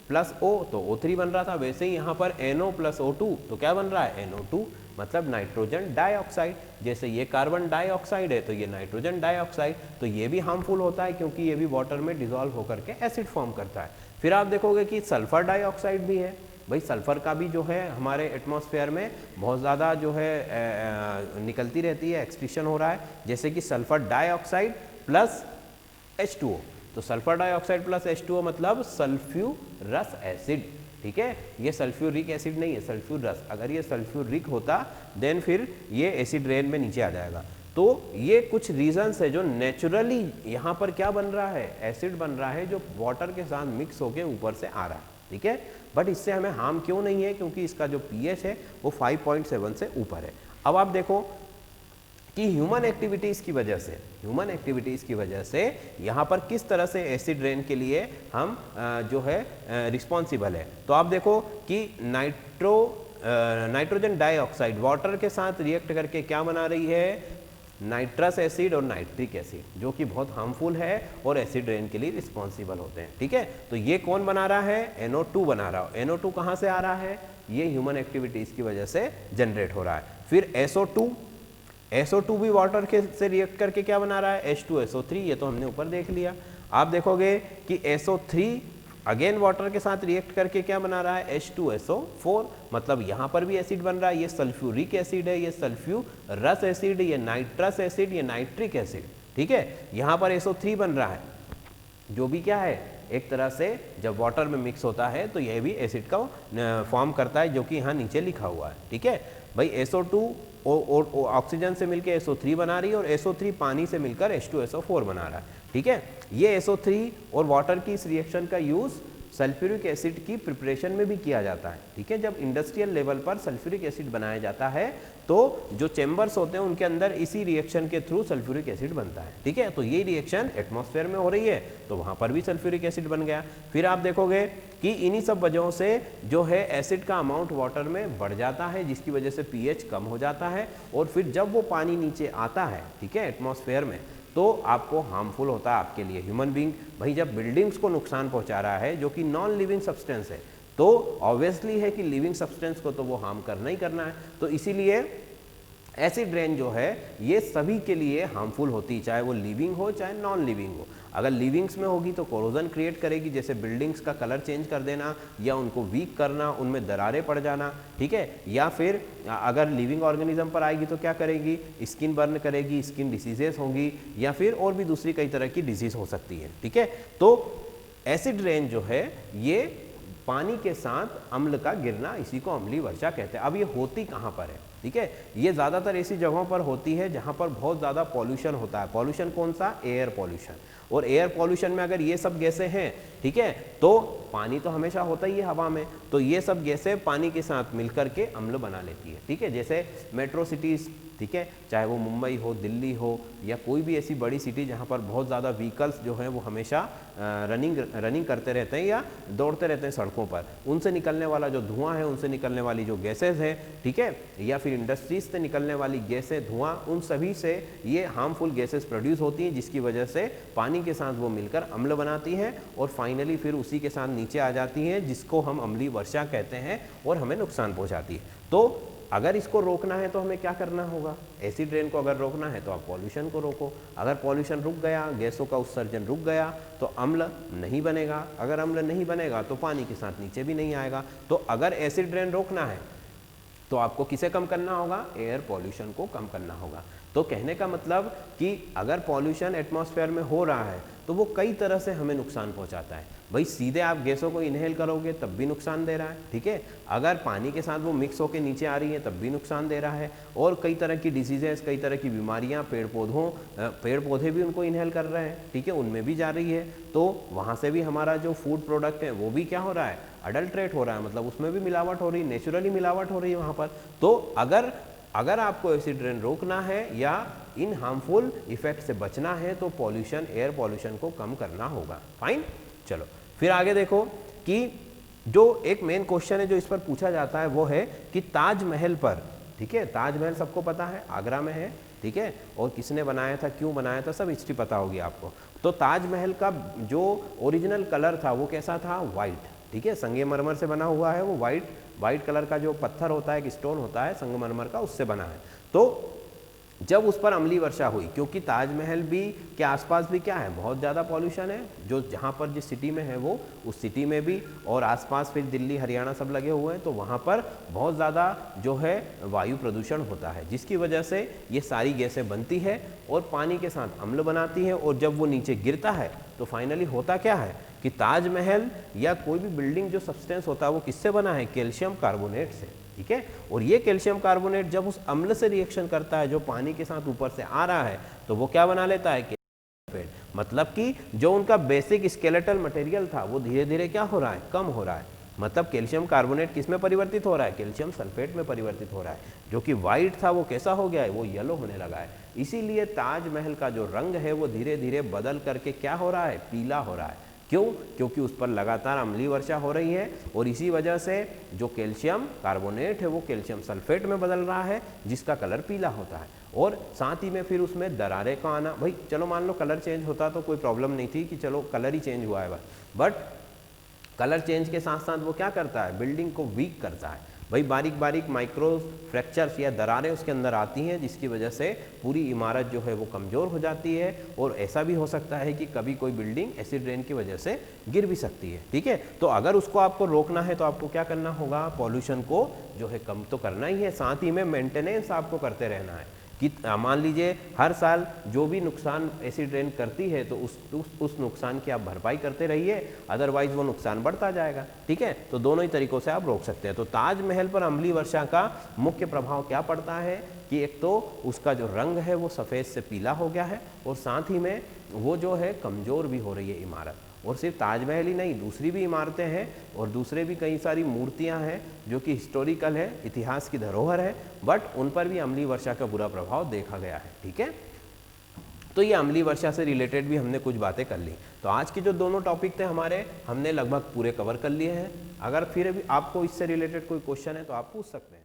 प्लस O तो O3 बन रहा था, वैसे ही यहाँ पर NO प्लस O2 तो क्या बन रहा है, NO2, मतलब नाइट्रोजन डाइऑक्साइड। जैसे ये कार्बन डाइऑक्साइड है तो ये नाइट्रोजन डाइऑक्साइड, तो ये भी हार्मफुल होता है क्योंकि ये भी वाटर में डिसॉल्व होकर के एसिड फॉर्म करता है। फिर आप देखोगे कि सल्फर डाइऑक्साइड भी है। भाई सल्फर का भी जो है हमारे एटमॉस्फेयर में बहुत ज़्यादा जो है निकलती रहती है, एक्सक्रीशन हो रहा है। जैसे कि सल्फर डाइऑक्साइड प्लस H2O, तो सल्फर डाइऑक्साइड प्लस H2O मतलब सल्फ्यूरस एसिड। ठीक है, ये सल्फ्यूरिक एसिड नहीं है, सल्फ्यूरस। अगर ये सल्फ्यूरिक होता देन फिर ये एसिड रेन में नीचे आ जाएगा। तो ये कुछ रीजंस है जो नेचुरली यहाँ पर क्या बन रहा है, एसिड बन रहा है जो वाटर के साथ मिक्स होके ऊपर से आ रहा है। ठीक है, बट इससे हमें हार्म क्यों नहीं है, क्योंकि इसका जो pH है वो 5.7 से ऊपर है। अब आप देखो कि ह्यूमन एक्टिविटीज़ की वजह से यहाँ पर किस तरह से एसिड रेन के लिए हम जो है रिस्पॉन्सिबल है। तो आप देखो कि नाइट्रोजन डाइऑक्साइड वाटर के साथ रिएक्ट करके क्या बना रही है, नाइट्रस एसिड और नाइट्रिक एसिड, जो कि बहुत हार्मफुल है और एसिड रेन के लिए रिस्पॉन्सिबल होते हैं। ठीक है, तो ये कौन बना रहा है, NO2 बना रहा है। NO2 कहाँ से आ रहा है, ये ह्यूमन एक्टिविटीज़ की वजह से जनरेट हो रहा है। फिर SO2 भी वाटर के से रिएक्ट करके क्या बना रहा है, H2SO3, ये तो हमने ऊपर देख लिया। आप देखोगे कि SO3 अगेन वाटर के साथ रिएक्ट करके क्या बना रहा है, H2SO4, मतलब यहाँ पर भी एसिड बन रहा है। ये सल्फ्यूरिक एसिड है, ये सल्फ्यूरस एसिड, ये नाइट्रस एसिड, ये नाइट्रिक एसिड। ठीक है, यहाँ पर SO3 बन रहा है, जो भी क्या है, एक तरह से जब वाटर में मिक्स होता है तो यह भी एसिड का फॉर्म करता है, जो कि यहाँ नीचे लिखा हुआ है। ठीक है भाई, SO2 ऑक्सीजन से मिलकर SO3 बना रही है और SO3 पानी से मिलकर H2SO4 बना रहा है। ठीक है, ये SO3 और वाटर की इस रिएक्शन का यूज़ सल्फ्यूरिक एसिड की प्रिपरेशन में भी किया जाता है। ठीक है, जब इंडस्ट्रियल लेवल पर सल्फ्यूरिक एसिड बनाया जाता है तो जो चेंबर्स होते हैं उनके अंदर इसी रिएक्शन के थ्रू सल्फ्यूरिक एसिड बनता है। ठीक है, तो ये रिएक्शन एटमॉस्फेयर में हो रही है तो वहाँ पर भी सल्फ्यूरिक एसिड बन गया। फिर आप देखोगे कि इन्हीं सब वजहों से जो है एसिड का अमाउंट वाटर में बढ़ जाता है, जिसकी वजह से pH कम हो जाता है और फिर जब वो पानी नीचे आता है, ठीक है, एटमॉस्फेयर में, तो आपको हार्मफुल होता है आपके लिए। ह्यूमन बीइंग भाई जब बिल्डिंग्स को नुकसान पहुंचा रहा है जो कि नॉन लिविंग सब्सटेंस है, तो ऑब्वियसली है कि लिविंग सब्सटेंस को तो वो हार्म करना ही करना है। तो इसीलिए एसिड रेन जो है ये सभी के लिए हार्मफुल होती है, चाहे वो लिविंग हो चाहे नॉन लिविंग हो। अगर लिविंग्स में होगी तो कोरोजन क्रिएट करेगी, जैसे बिल्डिंग्स का कलर चेंज कर देना या उनको वीक करना, उनमें दरारें पड़ जाना। ठीक है, या फिर अगर लिविंग ऑर्गेनिज्म पर आएगी तो क्या करेगी, स्किन बर्न करेगी, स्किन डिसीजेस होंगी या फिर और भी दूसरी कई तरह की डिजीज हो सकती है। ठीक है, तो एसिड रेन जो है ये पानी के साथ अम्ल का गिरना, इसी को अम्लीय वर्षा कहते हैं। अब ये होती कहाँ पर है, ठीक है, ये ज़्यादातर ऐसी जगहों पर होती है जहाँ पर बहुत ज़्यादा पॉल्यूशन होता है। पॉल्यूशन कौन सा, एयर पॉल्यूशन। और एयर पॉल्यूशन में अगर ये सब गैसें हैं, ठीक है, तो पानी तो हमेशा होता ही है हवा में, तो ये सब गैसें पानी के साथ मिलकर के अम्ल बना लेती है। ठीक है, जैसे मेट्रो सिटीज़, ठीक है, चाहे वो मुंबई हो, दिल्ली हो या कोई भी ऐसी बड़ी सिटी जहाँ पर बहुत ज़्यादा व्हीकल्स जो हैं वो हमेशा रनिंग करते रहते हैं या दौड़ते रहते हैं सड़कों पर, उनसे निकलने वाला जो धुआं है, उनसे निकलने वाली जो गैसेज हैं, ठीक है, या फिर इंडस्ट्रीज से निकलने वाली गैसें, धुआं, उन सभी से ये हार्मफुल गैसेस प्रोड्यूस होती हैं, जिसकी वजह से पानी के साथ वो मिलकर अम्ल बनाती हैं और फाइनली फिर उसी के साथ नीचे आ जाती हैं, जिसको हम अम्लीय वर्षा कहते हैं और हमें नुकसान पहुँचाती है। तो अगर इसको रोकना है तो हमें क्या करना होगा, एसिड रेन को अगर रोकना है तो आप पॉल्यूशन को रोको। अगर पॉल्यूशन रुक गया, गैसों का उत्सर्जन रुक गया तो अम्ल नहीं बनेगा। अगर अम्ल नहीं बनेगा तो पानी के साथ नीचे भी नहीं आएगा। तो अगर एसिड रेन रोकना है तो आपको किसे कम करना होगा, एयर पॉल्यूशन को कम करना होगा। तो कहने का मतलब कि अगर पॉल्यूशन एटमॉस्फेयर में हो रहा है तो वो कई तरह से हमें नुकसान पहुंचाता है। भाई सीधे आप गैसों को इनहेल करोगे तब भी नुकसान दे रहा है, ठीक है, अगर पानी के साथ वो मिक्स होकर नीचे आ रही है तब भी नुकसान दे रहा है, और कई तरह की डिजीजेस, कई तरह की बीमारियां पेड़ पौधे भी उनको इनहेल कर रहे हैं, ठीक है, उनमें भी जा रही है। तो वहाँ से भी हमारा जो फूड प्रोडक्ट है वो भी क्या हो रहा है, अडल्ट्रेट हो रहा है, मतलब उसमें भी मिलावट हो रही है, नेचुरली मिलावट हो रही है वहाँ पर। तो अगर अगर आपको एसिड रेन रोकना है या इन हार्मफुल इफेक्ट से बचना है तो पॉल्यूशन, एयर पॉल्यूशन को कम करना होगा। फाइन, चलो फिर आगे देखो कि जो एक मेन क्वेश्चन है जो इस पर पूछा जाता है वो है कि ताजमहल पर, ठीक है, ताजमहल सबको पता है आगरा में है, ठीक है, और किसने बनाया था, क्यों बनाया था, सब हिस्ट्री पता होगी आपको। तो ताजमहल का जो ओरिजिनल कलर था वो कैसा था, वाइट, ठीक है, संगमरमर से बना हुआ है वो, वाइट कलर का जो पत्थर होता है, एक स्टोन होता है संगमरमर का, उससे बना है। तो जब उस पर अम्लीय वर्षा हुई, क्योंकि ताजमहल भी के आसपास भी क्या है, बहुत ज़्यादा पॉल्यूशन है, जो जहाँ पर जिस सिटी में है वो उस सिटी में भी, और आसपास फिर दिल्ली हरियाणा सब लगे हुए हैं, तो वहाँ पर बहुत ज़्यादा जो है वायु प्रदूषण होता है, जिसकी वजह से ये सारी गैसें बनती है और पानी के साथ अम्ल बनाती है, और जब वो नीचे गिरता है तो फाइनली होता क्या है कि ताजमहल या कोई भी बिल्डिंग जो सब्सटेंस होता है वो किससे बना है, कैल्शियम कार्बोनेट से, ठीक है। और ये कैल्शियम कार्बोनेट जब उस अम्ल से रिएक्शन करता है जो पानी के साथ ऊपर से आ रहा है, तो वो क्या बना लेता है, मतलब कि जो उनका बेसिक स्केलेटल मटेरियल था वो धीरे धीरे क्या हो रहा है, कम हो रहा है। मतलब कैल्शियम कार्बोनेट किस में परिवर्तित हो रहा है, कैल्शियम सल्फेट में परिवर्तित हो रहा है, जो कि वाइट था वो कैसा हो गया है, वो येलो होने लगा है। इसीलिए ताजमहल का जो रंग है वो धीरे धीरे बदल करके क्या हो रहा है, पीला हो रहा है। क्यों, क्योंकि उस पर लगातार अम्लीय वर्षा हो रही है, और इसी वजह से जो कैल्शियम कार्बोनेट है वो कैल्शियम सल्फेट में बदल रहा है, जिसका कलर पीला होता है। और साथ ही में फिर उसमें दरारें का आना, भाई चलो मान लो कलर चेंज होता तो कोई प्रॉब्लम नहीं थी कि चलो कलर ही चेंज हुआ है, बट कलर चेंज के साथ साथ वो क्या करता है, बिल्डिंग को वीक करता है। भाई बारीक बारीक माइक्रो फ्रैक्चर्स या दरारें उसके अंदर आती हैं, जिसकी वजह से पूरी इमारत जो है वो कमज़ोर हो जाती है, और ऐसा भी हो सकता है कि कभी कोई बिल्डिंग एसिड रेन की वजह से गिर भी सकती है, ठीक है। तो अगर उसको आपको रोकना है तो आपको क्या करना होगा, पॉल्यूशन को जो है कम तो करना ही है, साथ ही में मेंटेनेंस आपको करते रहना है कि मान लीजिए हर साल जो भी नुकसान एसिड रेन करती है तो उस नुकसान की आप भरपाई करते रहिए, अदरवाइज वो नुकसान बढ़ता जाएगा, ठीक है। तो दोनों ही तरीकों से आप रोक सकते हैं। तो ताजमहल पर अम्लीय वर्षा का मुख्य प्रभाव क्या पड़ता है कि एक तो उसका जो रंग है वो सफ़ेद से पीला हो गया है, और साथ ही में वो जो है कमज़ोर भी हो रही है इमारत। और सिर्फ ताजमहल ही नहीं, दूसरी भी इमारतें हैं और दूसरे भी कई सारी मूर्तियां हैं जो कि हिस्टोरिकल है, इतिहास की धरोहर है, बट उन पर भी अम्लीय वर्षा का बुरा प्रभाव देखा गया है, ठीक है। तो ये अम्लीय वर्षा से रिलेटेड भी हमने कुछ बातें कर ली। तो आज के जो दोनों टॉपिक थे हमारे, हमने लगभग पूरे कवर कर लिए हैं। अगर फिर भी आपको इससे रिलेटेड कोई क्वेश्चन है तो आप पूछ सकते हैं।